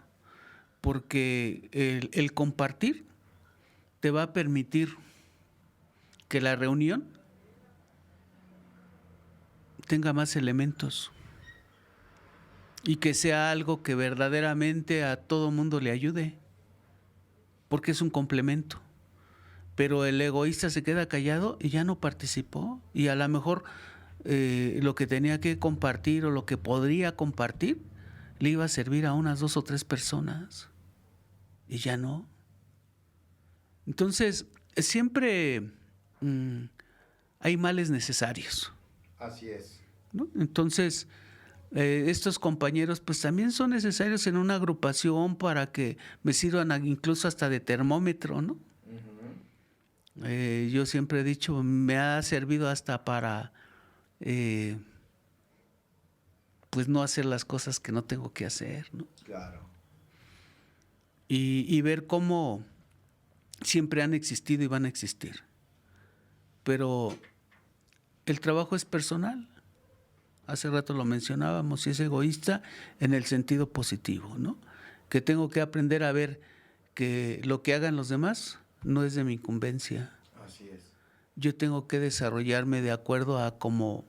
Porque el compartir te va a permitir que la reunión tenga más elementos y que sea algo que verdaderamente a todo mundo le ayude, porque es un complemento. Pero el egoísta se queda callado y ya no participó, y a lo mejor lo que tenía que compartir o lo que podría compartir le iba a servir a unas 2 o 3 personas y ya no. Entonces, siempre hay males necesarios, Así es. ¿no? Entonces, estos compañeros pues también son necesarios en una agrupación para que me sirvan incluso hasta de termómetro, ¿no? Yo siempre he dicho, me ha servido hasta para pues no hacer las cosas que no tengo que hacer, ¿no? Claro. Y ver cómo siempre han existido y van a existir. Pero el trabajo es personal. Hace rato lo mencionábamos, y es egoísta en el sentido positivo, ¿no? Que tengo que aprender a ver que lo que hagan los demás no es de mi incumbencia. Así es. Yo tengo que desarrollarme de acuerdo a cómo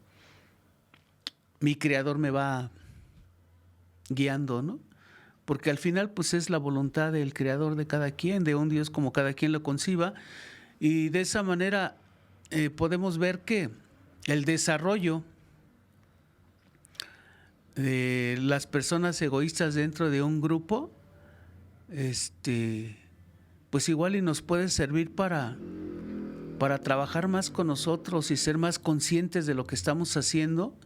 mi creador me va guiando, ¿no? Porque al final pues es la voluntad del creador de cada quien, de un Dios como cada quien lo conciba, y de esa manera podemos ver que el desarrollo de las personas egoístas dentro de un grupo, pues igual y nos puede servir para trabajar más con nosotros y ser más conscientes de lo que estamos haciendo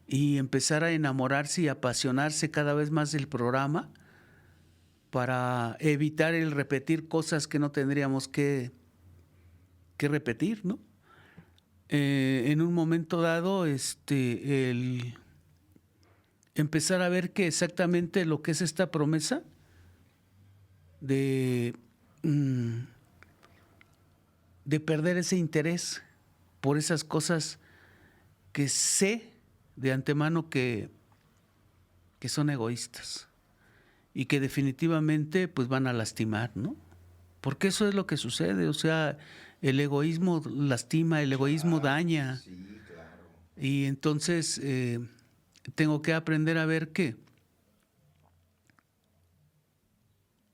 y empezar a enamorarse y apasionarse cada vez más del programa, para evitar el repetir cosas que no tendríamos que repetir, ¿no? En un momento dado, el empezar a ver que exactamente lo que es esta promesa de perder ese interés por esas cosas que sé de antemano que son egoístas y que definitivamente pues van a lastimar, ¿no? Porque eso es lo que sucede, o sea, el egoísmo lastima, el egoísmo daña. Sí, claro. Y entonces tengo que aprender a ver que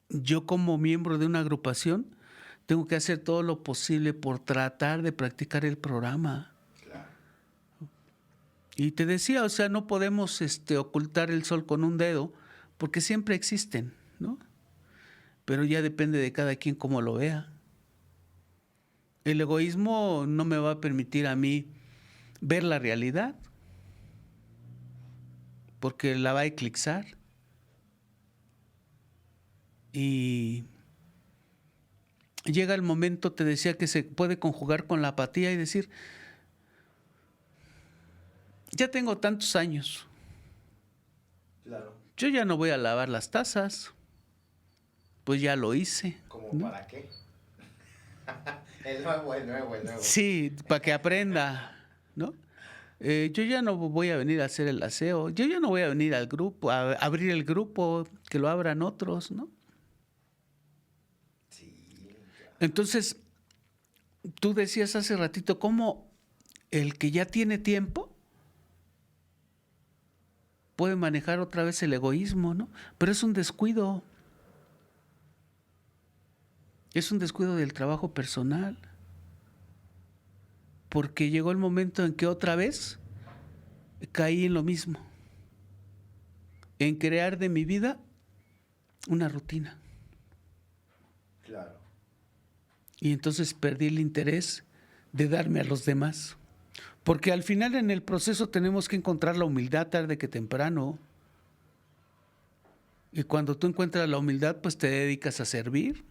yo, como miembro de una agrupación, tengo que hacer todo lo posible por tratar de practicar el programa. Claro. Y te decía, o sea, no podemos ocultar el sol con un dedo, porque siempre existen, ¿no? Pero ya depende de cada quien cómo lo vea. El egoísmo no me va a permitir a mí ver la realidad, porque la va a eclipsar. Y llega el momento, te decía, que se puede conjugar con la apatía y decir, ya tengo tantos años, Claro. yo ya no voy a lavar las tazas, pues ya lo hice. ¿Cómo ¿no? para qué? El nuevo. Sí, para que aprenda, ¿no? Yo ya no voy a venir a hacer el aseo, yo ya no voy a venir al grupo, a abrir el grupo, que lo abran otros, ¿no? Sí. Claro. Entonces, tú decías hace ratito cómo el que ya tiene tiempo puede manejar otra vez el egoísmo, ¿no? Pero es un descuido. Es un descuido del trabajo personal. Porque llegó el momento en que otra vez caí en lo mismo. En crear de mi vida una rutina. Claro. Y entonces perdí el interés de darme a los demás. Porque al final en el proceso tenemos que encontrar la humildad tarde que temprano. Y cuando tú encuentras la humildad, pues te dedicas a servir.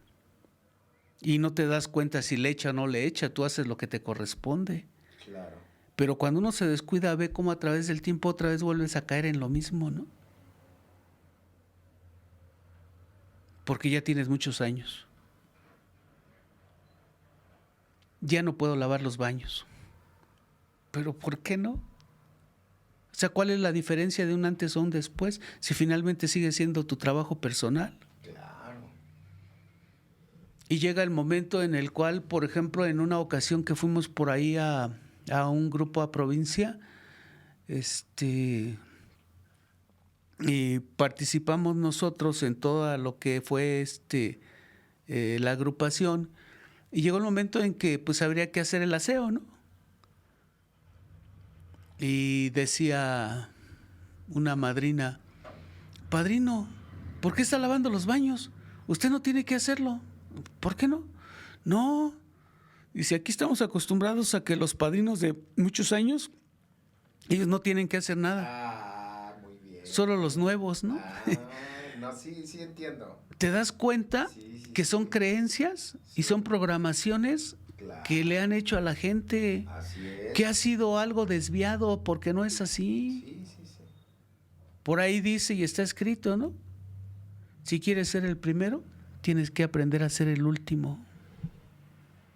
Y no te das cuenta si le echa o no le echa, tú haces lo que te corresponde. Claro. Pero cuando uno se descuida, ve cómo a través del tiempo otra vez vuelves a caer en lo mismo, ¿no? Porque ya tienes muchos años. Ya no puedo lavar los baños. ¿Pero por qué no? O sea, ¿cuál es la diferencia de un antes o un después si finalmente sigue siendo tu trabajo personal? Claro. Y llega el momento en el cual, por ejemplo, en una ocasión que fuimos por ahí a un grupo a provincia, y participamos nosotros en todo lo que fue la agrupación, y llegó el momento en que pues habría que hacer el aseo, ¿no? Y decía una madrina: padrino, ¿por qué está lavando los baños? Usted no tiene que hacerlo. ¿Por qué no? No. Dice, aquí estamos acostumbrados a que los padrinos de muchos años, ellos no tienen que hacer nada. Ah, muy bien. Solo los nuevos, ¿no? No, sí entiendo. ¿Te das cuenta Sí, que son creencias y son programaciones que le han hecho a la gente, Así es. que ha sido algo desviado porque no es así? Sí. Por ahí dice y está escrito, ¿no? Si quieres ser el primero, tienes que aprender a ser el último.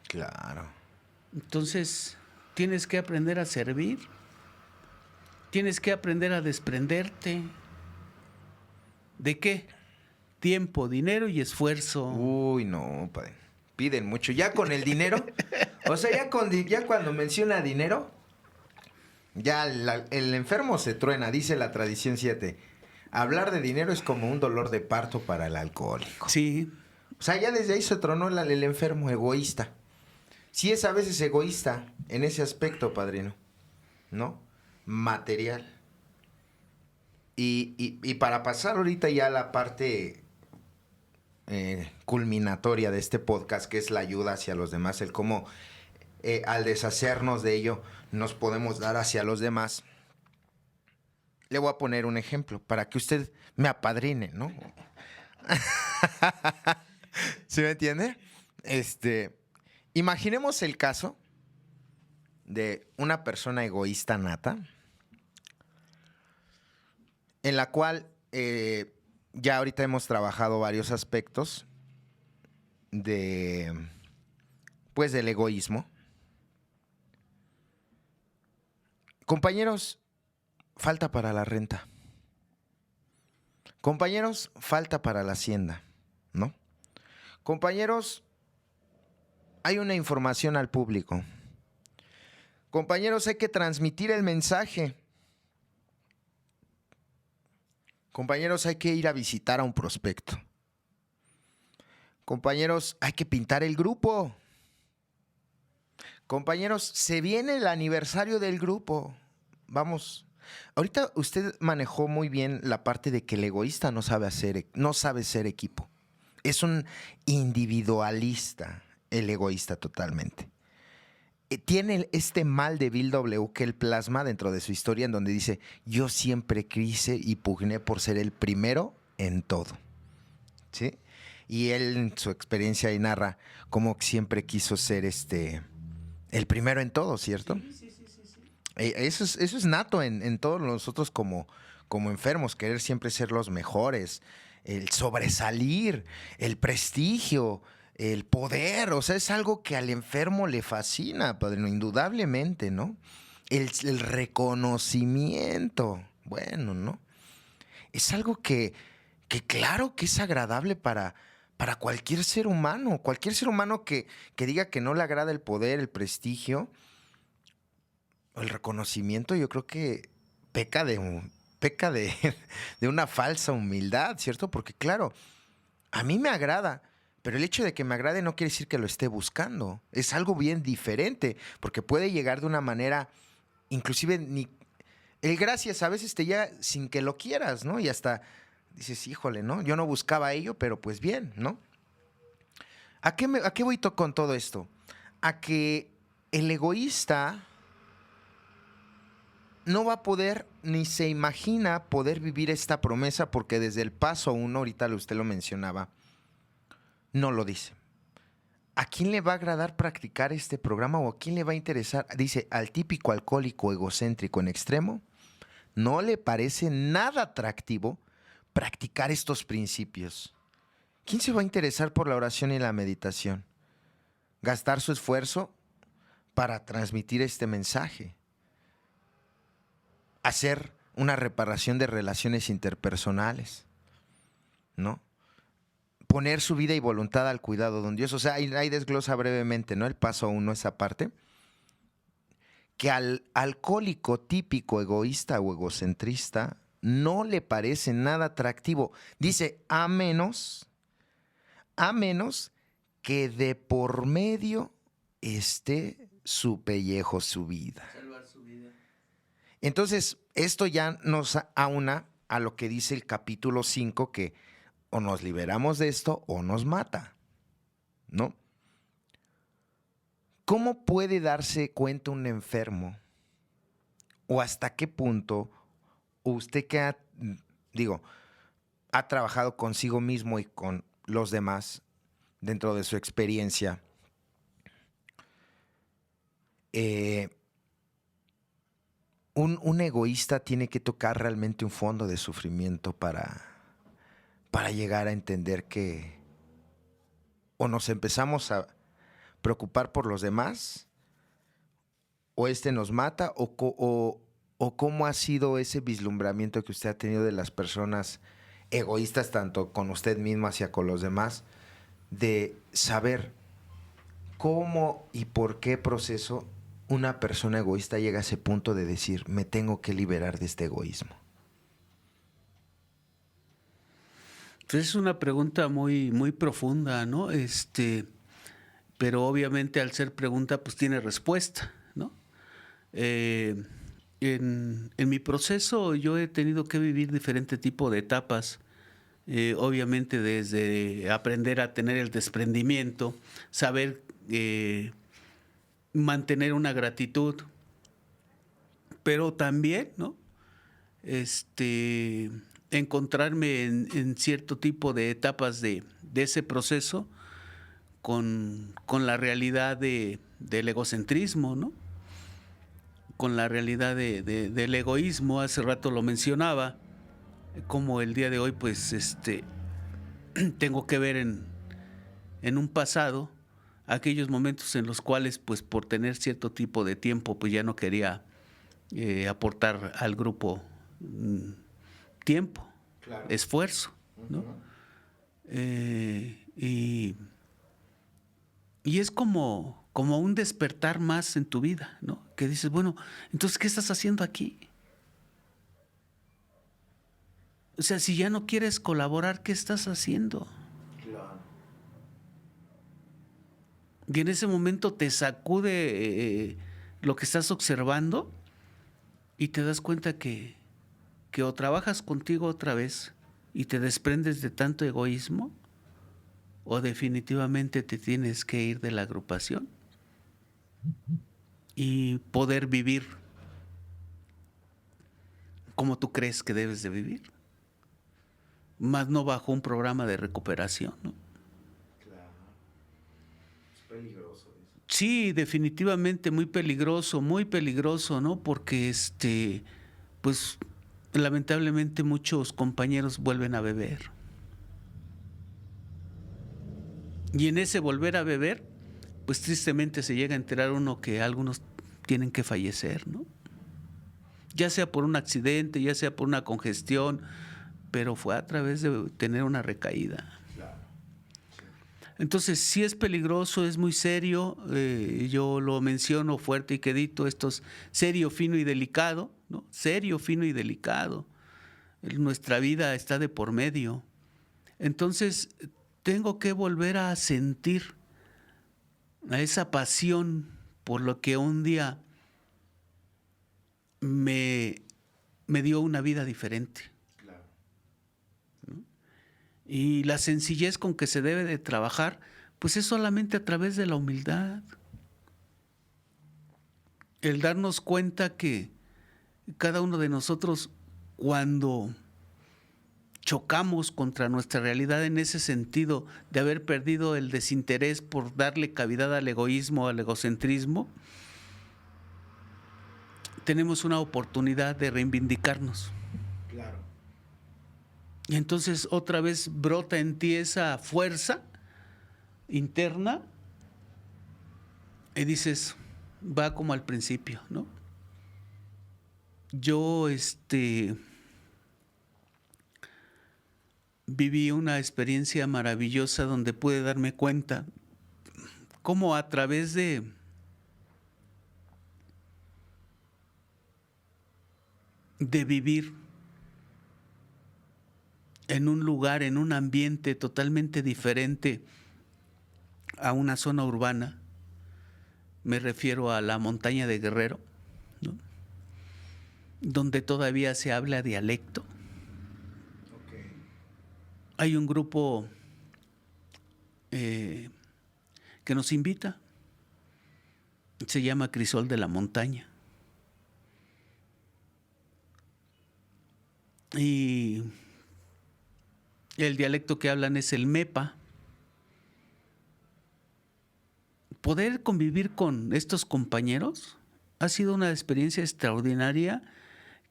Claro. Entonces, tienes que aprender a servir. Tienes que aprender a desprenderte. ¿De qué? Tiempo, dinero y esfuerzo. Uy, no, padre. Piden mucho. Ya con el dinero, o sea, ya cuando menciona dinero, ya el enfermo se truena, dice la tradición 7. Hablar de dinero es como un dolor de parto para el alcohólico. Sí. O sea, ya desde ahí se tronó el enfermo egoísta. Sí es a veces egoísta en ese aspecto, padrino, ¿no? Material. Y para pasar ahorita ya a la parte culminatoria de este podcast, que es la ayuda hacia los demás, el cómo al deshacernos de ello nos podemos dar hacia los demás. Le voy a poner un ejemplo para que usted me apadrine, ¿no? ¿Sí me entiende? Imaginemos el caso de una persona egoísta nata, en la cual ya ahorita hemos trabajado varios aspectos del egoísmo. Compañeros, falta para la renta. Compañeros, falta para la hacienda, ¿no? Compañeros, hay una información al público. Compañeros, hay que transmitir el mensaje. Compañeros, hay que ir a visitar a un prospecto. Compañeros, hay que pintar el grupo. Compañeros, se viene el aniversario del grupo. Vamos. Ahorita usted manejó muy bien la parte de que el egoísta no sabe ser equipo. Es un individualista, el egoísta totalmente. Tiene este mal de Bill W. que él plasma dentro de su historia, en donde dice: yo siempre quise y pugné por ser el primero en todo. ¿Sí? Y él en su experiencia ahí narra cómo siempre quiso ser el primero en todo, ¿cierto? Sí. Eso es nato en todos nosotros como enfermos, querer siempre ser los mejores, el sobresalir, el prestigio, el poder. O sea, es algo que al enfermo le fascina, padrino, indudablemente, ¿no? El reconocimiento, bueno, ¿no? Es algo que claro que es agradable para para cualquier ser humano que diga que no le agrada el poder, el prestigio, el reconocimiento. Yo creo que peca de, de una falsa humildad, ¿cierto? Porque claro, a mí me agrada, pero el hecho de que me agrade no quiere decir que lo esté buscando. Es algo bien diferente, porque puede llegar de una manera, inclusive ni el gracias a veces te llega sin que lo quieras, ¿no? Y hasta dices, híjole, ¿no? Yo no buscaba ello, pero pues bien, ¿no? ¿A qué voy con todo esto? A que el egoísta no va a poder ni se imagina poder vivir esta promesa porque desde el paso uno, ahorita usted lo mencionaba, no lo dice. ¿A quién le va a agradar practicar este programa o a quién le va a interesar? Dice, al típico alcohólico egocéntrico en extremo, no le parece nada atractivo practicar estos principios. ¿Quién se va a interesar por la oración y la meditación? Gastar su esfuerzo para transmitir este mensaje. Hacer una reparación de relaciones interpersonales, ¿no? Poner su vida y voluntad al cuidado de un Dios. O sea, ahí desglosa brevemente, ¿no? El paso uno, esa parte. Que al alcohólico típico egoísta o egocentrista no le parece nada atractivo. Dice, a menos que de por medio esté su pellejo, su vida. Salvar su vida. Entonces, esto ya nos aúna a lo que dice el capítulo 5, que o nos liberamos de esto o nos mata, ¿no? ¿Cómo puede darse cuenta un enfermo? ¿O hasta qué punto usted que ha trabajado consigo mismo y con los demás dentro de su experiencia? Un egoísta tiene que tocar realmente un fondo de sufrimiento para llegar a entender que o nos empezamos a preocupar por los demás o nos mata o cómo ha sido ese vislumbramiento que usted ha tenido de las personas egoístas, tanto con usted mismo hacia con los demás, de saber cómo y por qué proceso una persona egoísta llega a ese punto de decir, me tengo que liberar de este egoísmo. Pues es una pregunta muy, muy profunda, ¿no? Pero obviamente al ser pregunta, pues tiene respuesta, ¿no? En mi proceso yo he tenido que vivir diferente tipo de etapas. Obviamente desde aprender a tener el desprendimiento, saber mantener una gratitud, pero también, ¿no? Encontrarme en cierto tipo de etapas de ese proceso con la realidad del egocentrismo, ¿no? Con la realidad del egoísmo. Hace rato lo mencionaba, como el día de hoy, pues, tengo que ver en un pasado aquellos momentos en los cuales, pues, por tener cierto tipo de tiempo, pues ya no quería aportar al grupo tiempo, claro, esfuerzo, ¿no? Y es como un despertar más en tu vida, ¿no? Que dices, bueno, entonces, ¿qué estás haciendo aquí? O sea, si ya no quieres colaborar, ¿qué estás haciendo? Claro. Y en ese momento te sacude lo que estás observando y te das cuenta que o trabajas contigo otra vez y te desprendes de tanto egoísmo, o definitivamente te tienes que ir de la agrupación y poder vivir como tú crees que debes de vivir, más no bajo un programa de recuperación, ¿no? Claro. Es peligroso eso. Sí, definitivamente muy peligroso, ¿no? Porque pues lamentablemente muchos compañeros vuelven a beber. Y en ese volver a beber, pues tristemente se llega a enterar uno que algunos tienen que fallecer, ¿no? Ya sea por un accidente, ya sea por una congestión, pero fue a través de tener una recaída. Claro. Entonces, sí es peligroso, es muy serio. Yo lo menciono fuerte y quedito, esto es serio, fino y delicado, ¿no? Serio, fino y delicado. Nuestra vida está de por medio. Entonces, tengo que volver a sentir a esa pasión por lo que un día me dio una vida diferente. Claro. ¿No? Y la sencillez con que se debe de trabajar, pues es solamente a través de la humildad. El darnos cuenta que cada uno de nosotros, cuando chocamos contra nuestra realidad en ese sentido de haber perdido el desinterés por darle cavidad al egoísmo, al egocentrismo, tenemos una oportunidad de reivindicarnos. Claro. Y entonces otra vez brota en ti esa fuerza interna y dices, va como al principio, ¿no? Yo viví una experiencia maravillosa donde pude darme cuenta cómo a través de vivir en un lugar, en un ambiente totalmente diferente a una zona urbana, me refiero a la montaña de Guerrero, ¿no? Donde todavía se habla dialecto. Okay. Hay un grupo que nos invita, se llama Crisol de la Montaña. Y el dialecto que hablan es el Mepa. Poder convivir con estos compañeros ha sido una experiencia extraordinaria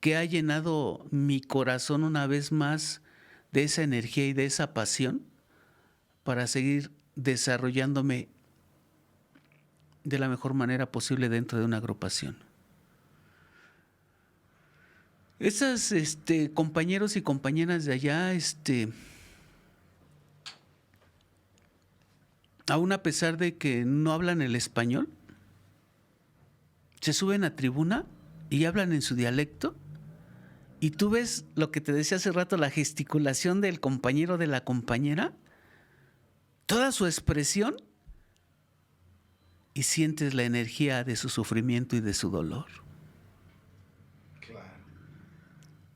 que ha llenado mi corazón una vez más de esa energía y de esa pasión para seguir desarrollándome de la mejor manera posible dentro de una agrupación. Esos compañeros y compañeras de allá, aún a pesar de que no hablan el español, se suben a tribuna y hablan en su dialecto, y tú ves lo que te decía hace rato, la gesticulación del compañero, de la compañera, toda su expresión, y sientes la energía de su sufrimiento y de su dolor. Claro.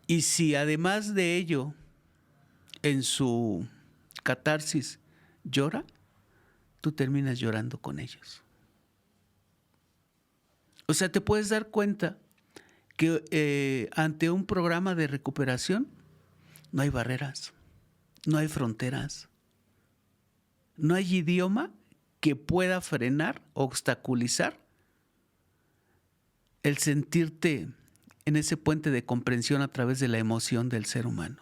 Y si además de ello, en su catarsis llora, tú terminas llorando con ellos. O sea, te puedes dar cuenta que ante un programa de recuperación no hay barreras, no hay fronteras, no hay idioma que pueda frenar, obstaculizar el sentirte en ese puente de comprensión a través de la emoción del ser humano.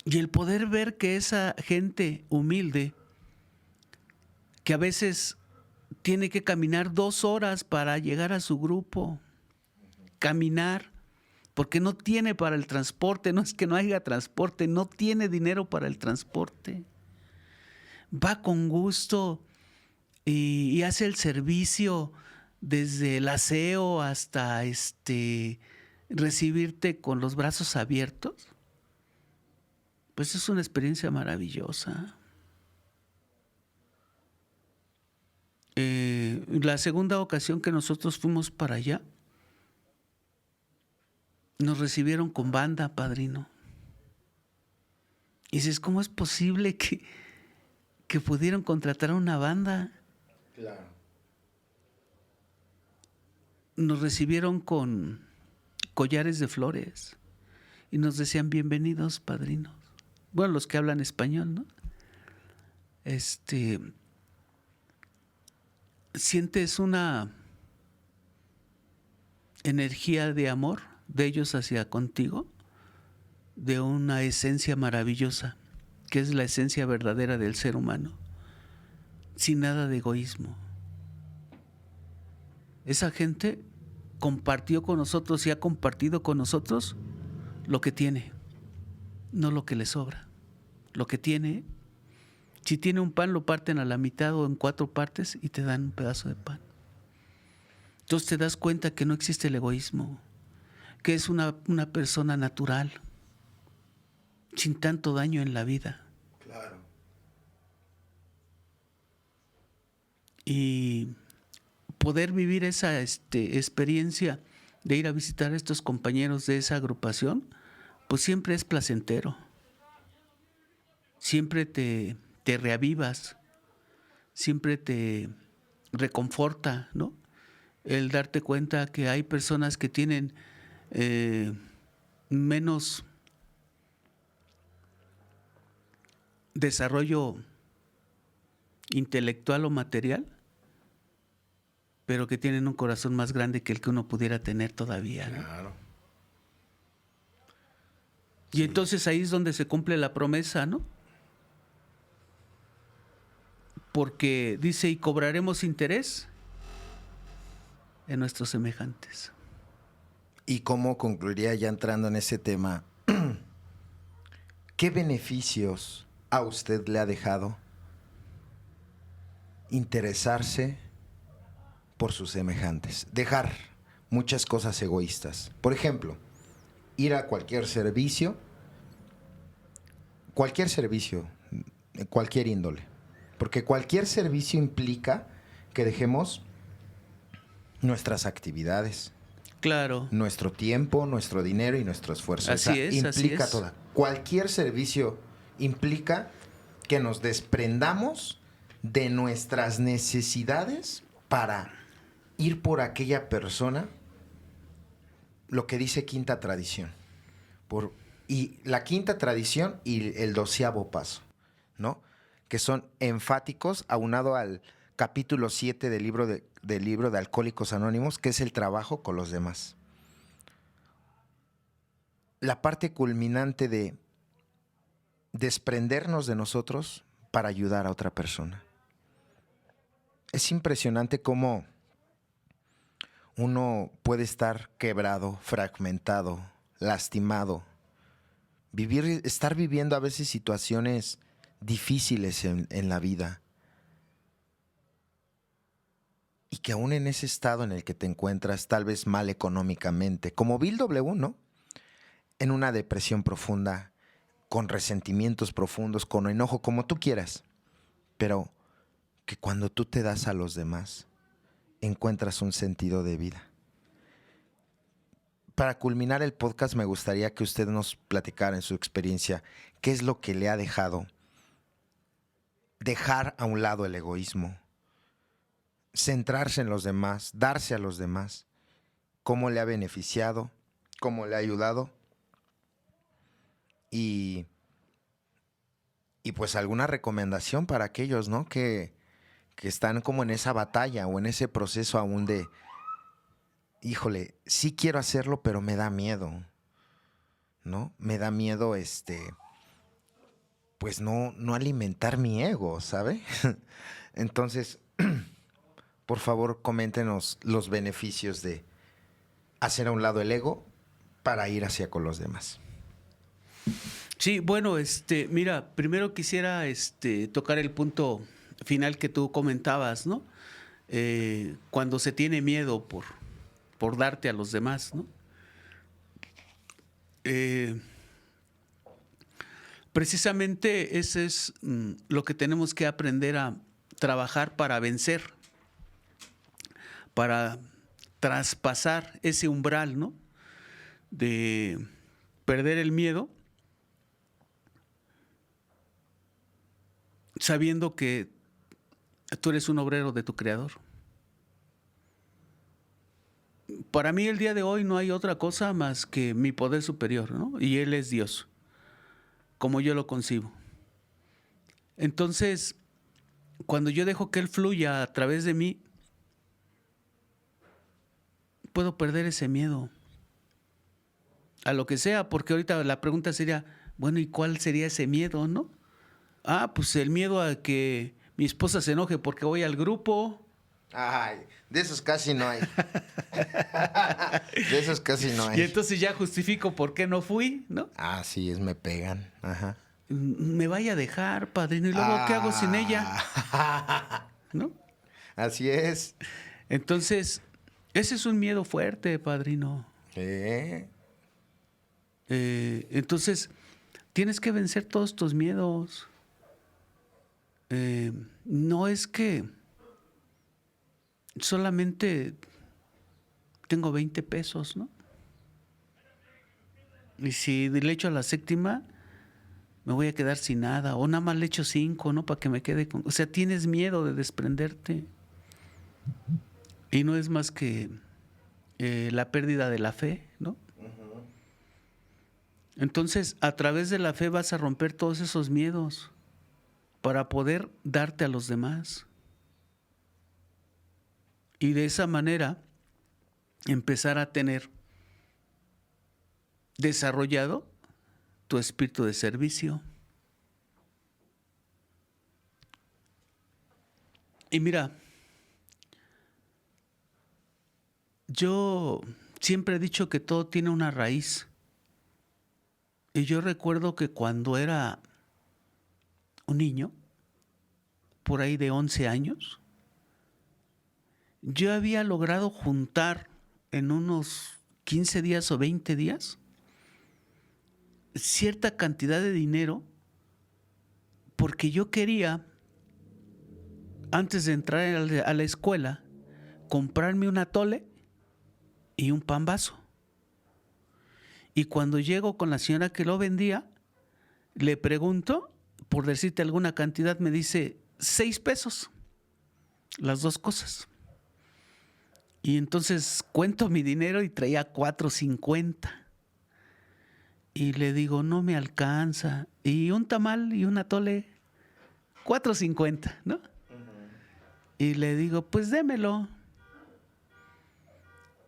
Y el poder ver que esa gente humilde, que a veces tiene que caminar 2 horas para llegar a su grupo, caminar, porque no tiene para el transporte, no es que no haya transporte, no tiene dinero para el transporte. Va con gusto y hace el servicio desde el aseo hasta recibirte con los brazos abiertos. Pues es una experiencia maravillosa. La segunda ocasión que nosotros fuimos para allá, nos recibieron con banda, padrino. Y dices, ¿cómo es posible que pudieron contratar a una banda? Claro. Nos recibieron con collares de flores y nos decían, bienvenidos, padrinos. Bueno, los que hablan español, ¿no? Sientes una energía de amor de ellos hacia contigo, de una esencia maravillosa, que es la esencia verdadera del ser humano, sin nada de egoísmo. Esa gente compartió con nosotros y ha compartido con nosotros lo que tiene, no lo que le sobra. Lo que tiene Si tiene un pan, lo parten a la mitad o en 4 partes y te dan un pedazo de pan. Entonces te das cuenta que no existe el egoísmo, que es una persona natural, sin tanto daño en la vida. Claro. Y poder vivir esa experiencia de ir a visitar a estos compañeros de esa agrupación, pues siempre es placentero. Siempre te reavivas, siempre te reconforta, ¿no? El darte cuenta que hay personas que tienen menos desarrollo intelectual o material, pero que tienen un corazón más grande que el que uno pudiera tener todavía, ¿no? Claro. Y entonces ahí es donde se cumple la promesa, ¿no? Porque dice, y cobraremos interés en nuestros semejantes. ¿Y cómo concluiría ya entrando en ese tema? ¿Qué beneficios a usted le ha dejado interesarse por sus semejantes? Dejar muchas cosas egoístas. Por ejemplo, ir a cualquier servicio, de cualquier índole. Porque cualquier servicio implica que dejemos nuestras actividades, Claro. nuestro tiempo, nuestro dinero y nuestro esfuerzo. Así es, implica así es. toda. Cualquier servicio implica que nos desprendamos de nuestras necesidades para ir por aquella persona, lo que dice quinta tradición. Y la quinta tradición y el 12º paso, ¿no? Que son enfáticos, aunado al capítulo 7 del libro de Alcohólicos Anónimos, que es el trabajo con los demás. La parte culminante de desprendernos de nosotros para ayudar a otra persona. Es impresionante cómo uno puede estar quebrado, fragmentado, lastimado, estar viviendo a veces situaciones difíciles en la vida, y que aún en ese estado en el que te encuentras, tal vez mal económicamente, como Bill W., ¿no? En una depresión profunda, con resentimientos profundos, con enojo, como tú quieras, pero que cuando tú te das a los demás, encuentras un sentido de vida. Para culminar el podcast, me gustaría que usted nos platicara en su experiencia qué es lo que le ha dejado dejar a un lado el egoísmo, centrarse en los demás, darse a los demás, cómo le ha beneficiado, cómo le ha ayudado y pues alguna recomendación para aquellos, ¿no? que están como en esa batalla o en ese proceso aún de, híjole, sí quiero hacerlo, pero me da miedo, ¿no? Me da miedo pues no alimentar mi ego, ¿sabe? Entonces, por favor, coméntenos los beneficios de hacer a un lado el ego para ir hacia con los demás. Sí, bueno, mira, primero quisiera tocar el punto final que tú comentabas, ¿no? Cuando se tiene miedo por darte a los demás, ¿no? Precisamente ese es lo que tenemos que aprender a trabajar para vencer, para traspasar ese umbral, ¿no? De perder el miedo, sabiendo que tú eres un obrero de tu creador. Para mí el día de hoy no hay otra cosa más que mi poder superior, ¿no? Y Él es Dios, como yo lo concibo. Entonces, cuando yo dejo que Él fluya a través de mí, puedo perder ese miedo a lo que sea, porque ahorita la pregunta sería, bueno, ¿y cuál sería ese miedo, no? Pues el miedo a que mi esposa se enoje porque voy al grupo. Ay, de esos casi no hay. De esos casi no hay. Y entonces ya justifico por qué no fui, ¿no? Sí, me pegan. Ajá. me vaya a dejar, padrino, y luego ¿qué hago sin ella? ¿No? Así es. Entonces, ese es un miedo fuerte, padrino. Entonces, tienes que vencer todos tus miedos. No es que solamente tengo 20 pesos, ¿no? Y si le echo a la séptima, me voy a quedar sin nada. O nada más le echo 5, ¿no? Para que me quede con... O sea, tienes miedo de desprenderte. Y no es más que la pérdida de la fe, ¿no? Entonces, a través de la fe vas a romper todos esos miedos para poder darte a los demás. Y de esa manera empezar a tener desarrollado tu espíritu de servicio. Y mira, yo siempre he dicho que todo tiene una raíz. Y yo recuerdo que cuando era un niño, por ahí de 11 años, yo había logrado juntar en unos 15 días o 20 días cierta cantidad de dinero porque yo quería, antes de entrar a la escuela, comprarme un atole y un pan vaso. Y cuando llego con la señora que lo vendía, le pregunto, por decirte alguna cantidad, me dice 6 pesos, las dos cosas. Y entonces cuento mi dinero y traía 4.50. Y le digo, no me alcanza. Y un tamal y un atole, 4.50, ¿no? Y le digo, pues démelo.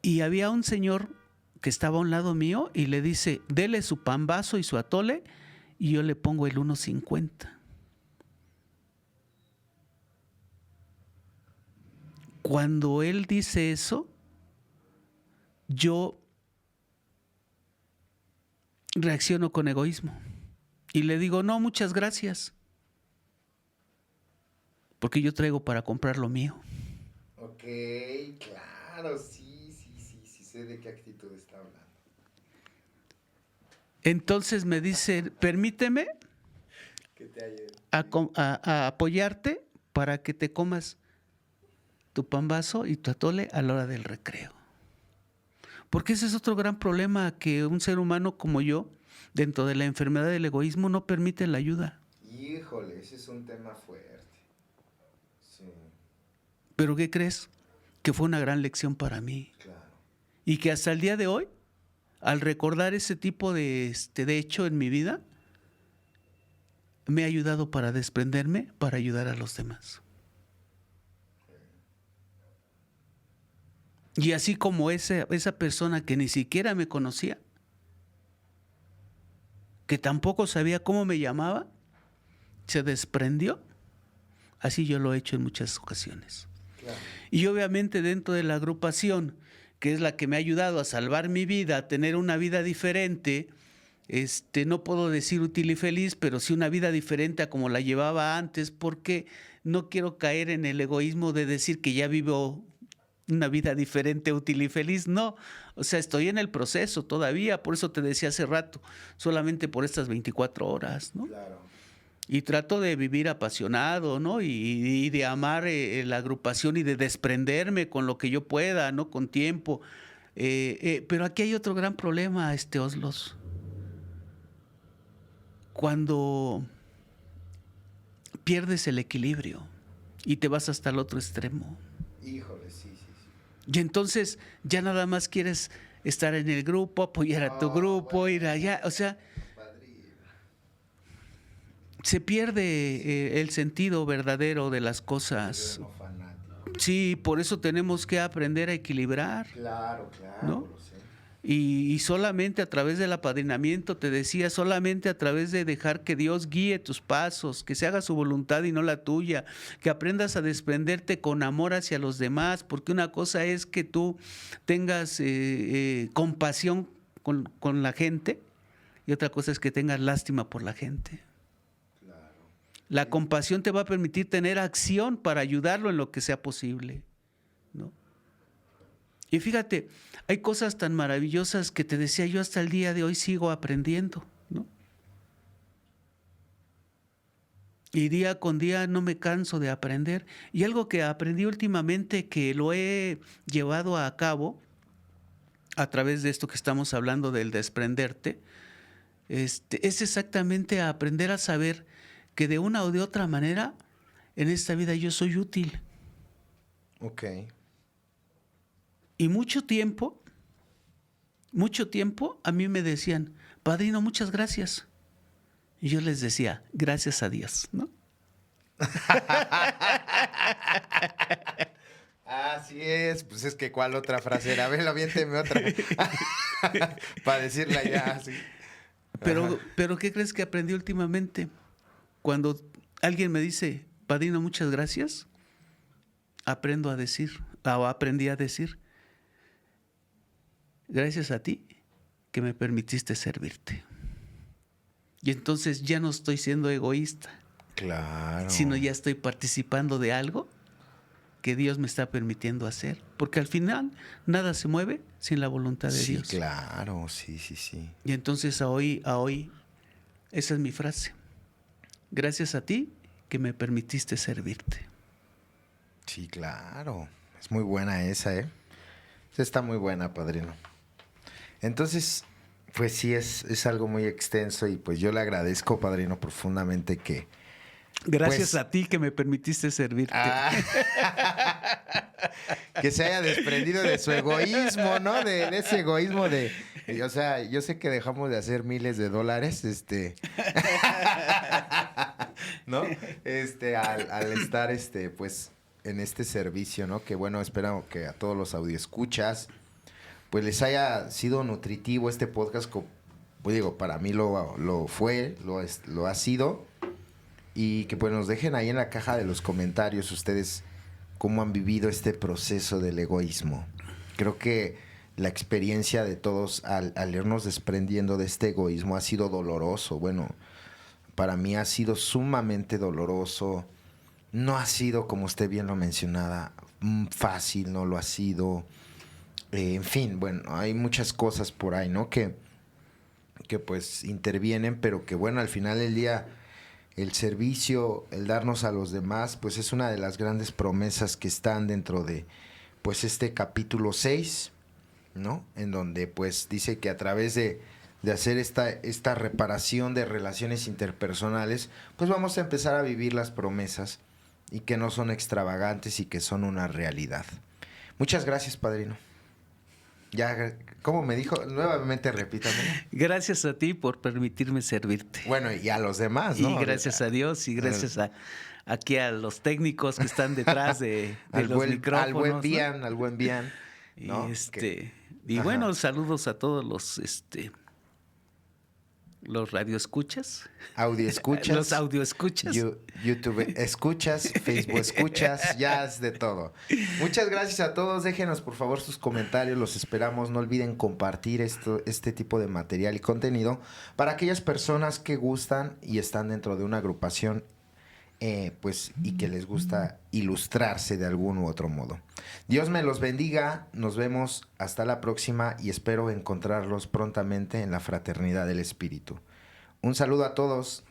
Y había un señor que estaba a un lado mío y le dice, dele su pan vaso y su atole y yo le pongo el 1.50. Cuando él dice eso, yo reacciono con egoísmo y le digo, no, muchas gracias, porque yo traigo para comprar lo mío. Ok, claro, sí sé de qué actitud está hablando. Entonces me dice, permíteme a apoyarte para que te comas tu pan vaso y tu atole a la hora del recreo. Porque ese es otro gran problema, que un ser humano como yo, dentro de la enfermedad del egoísmo, no permite la ayuda. Híjole, ese es un tema fuerte. Sí. ¿Pero qué crees? Que fue una gran lección para mí. Claro. Y que hasta el día de hoy, al recordar ese tipo de hecho en mi vida, me ha ayudado para desprenderme, para ayudar a los demás. Y así como esa persona que ni siquiera me conocía, que tampoco sabía cómo me llamaba, se desprendió, así yo lo he hecho en muchas ocasiones. Claro. Y obviamente dentro de la agrupación, que es la que me ha ayudado a salvar mi vida, a tener una vida diferente, no puedo decir útil y feliz, pero sí una vida diferente a como la llevaba antes, porque no quiero caer en el egoísmo de decir que ya vivo una vida diferente, útil y feliz. No, o sea, estoy en el proceso todavía, por eso te decía hace rato, solamente por estas 24 horas, ¿no? Claro. Y trato de vivir apasionado, ¿no? Y de amar la agrupación y de desprenderme con lo que yo pueda, ¿no? Con tiempo. Pero aquí hay otro gran problema, Oslos. Cuando pierdes el equilibrio y te vas hasta el otro extremo. Híjole, sí. Y entonces ya nada más quieres estar en el grupo, apoyar a tu grupo, bueno, ir allá, o sea, se pierde el sentido verdadero de las cosas. Sí, por eso tenemos que aprender a equilibrar. Claro, ¿no? Lo sé. Y solamente a través del apadrinamiento, te decía, solamente a través de dejar que Dios guíe tus pasos, que se haga su voluntad y no la tuya, que aprendas a desprenderte con amor hacia los demás, porque una cosa es que tú tengas compasión con la gente y otra cosa es que tengas lástima por la gente. La compasión te va a permitir tener acción para ayudarlo en lo que sea posible, ¿no? Y fíjate, hay cosas tan maravillosas que te decía yo hasta el día de hoy sigo aprendiendo, ¿no? Y día con día no me canso de aprender. Y algo que aprendí últimamente, que lo he llevado a cabo a través de esto que estamos hablando del desprenderte, es exactamente aprender a saber que de una o de otra manera en esta vida yo soy útil. Ok. Y mucho tiempo a mí me decían, padrino, muchas gracias. Y yo les decía, gracias a Dios, ¿no? Así es, pues es que ¿cuál otra frase era? A ver, aviénteme otra. Para decirla ya, así. Pero ¿qué crees que aprendí últimamente? Cuando alguien me dice, padrino, muchas gracias, aprendí a decir, gracias a ti que me permitiste servirte. Y entonces ya no estoy siendo egoísta. Claro. Sino ya estoy participando de algo que Dios me está permitiendo hacer. Porque al final nada se mueve sin la voluntad de Dios. Sí, claro, sí. Y entonces a hoy, esa es mi frase. Gracias a ti que me permitiste servirte. Sí, claro. Es muy buena esa, ¿eh? Está muy buena, padrino. Entonces, pues sí, es algo muy extenso y pues yo le agradezco, padrino, profundamente que... Gracias pues, a ti que me permitiste servirte. Que se haya desprendido de su egoísmo, ¿no? De ese egoísmo de... O sea, yo sé que dejamos de hacer miles de dólares, ¿no? Al estar, pues, en este servicio, ¿no? Que bueno, espero que a todos los audioescuchas, pues les haya sido nutritivo este podcast. Pues digo, para mí lo fue, lo ha sido. Y que pues nos dejen ahí en la caja de los comentarios ustedes cómo han vivido este proceso del egoísmo. Creo que la experiencia de todos al irnos desprendiendo de este egoísmo ha sido doloroso. Bueno, para mí ha sido sumamente doloroso. No ha sido, como usted bien lo mencionaba, fácil, no lo ha sido. En fin, bueno, hay muchas cosas por ahí, ¿no? Que pues intervienen, pero que bueno, al final del día... El servicio, el darnos a los demás, pues es una de las grandes promesas que están dentro de pues este capítulo 6, ¿no? En donde pues dice que a través de hacer esta reparación de relaciones interpersonales, pues vamos a empezar a vivir las promesas y que no son extravagantes y que son una realidad. Muchas gracias, padrino. Ya, ¿cómo me dijo? Nuevamente repítame. Gracias a ti por permitirme servirte. Bueno, y a los demás, ¿no? Y gracias a Dios y gracias aquí a los técnicos que están detrás de los micrófonos. Al buen Bian. ¿No? Y bueno, saludos a todos los radioescuchas. Audioescuchas. Los audioescuchas. YouTube escuchas, Facebook escuchas, ya es de todo. Muchas gracias a todos. Déjenos por favor sus comentarios, los esperamos. No olviden compartir este tipo de material y contenido para aquellas personas que gustan y están dentro de una agrupación pues y que les gusta ilustrarse de algún u otro modo. Dios me los bendiga, nos vemos hasta la próxima y espero encontrarlos prontamente en la fraternidad del Espíritu. Un saludo a todos.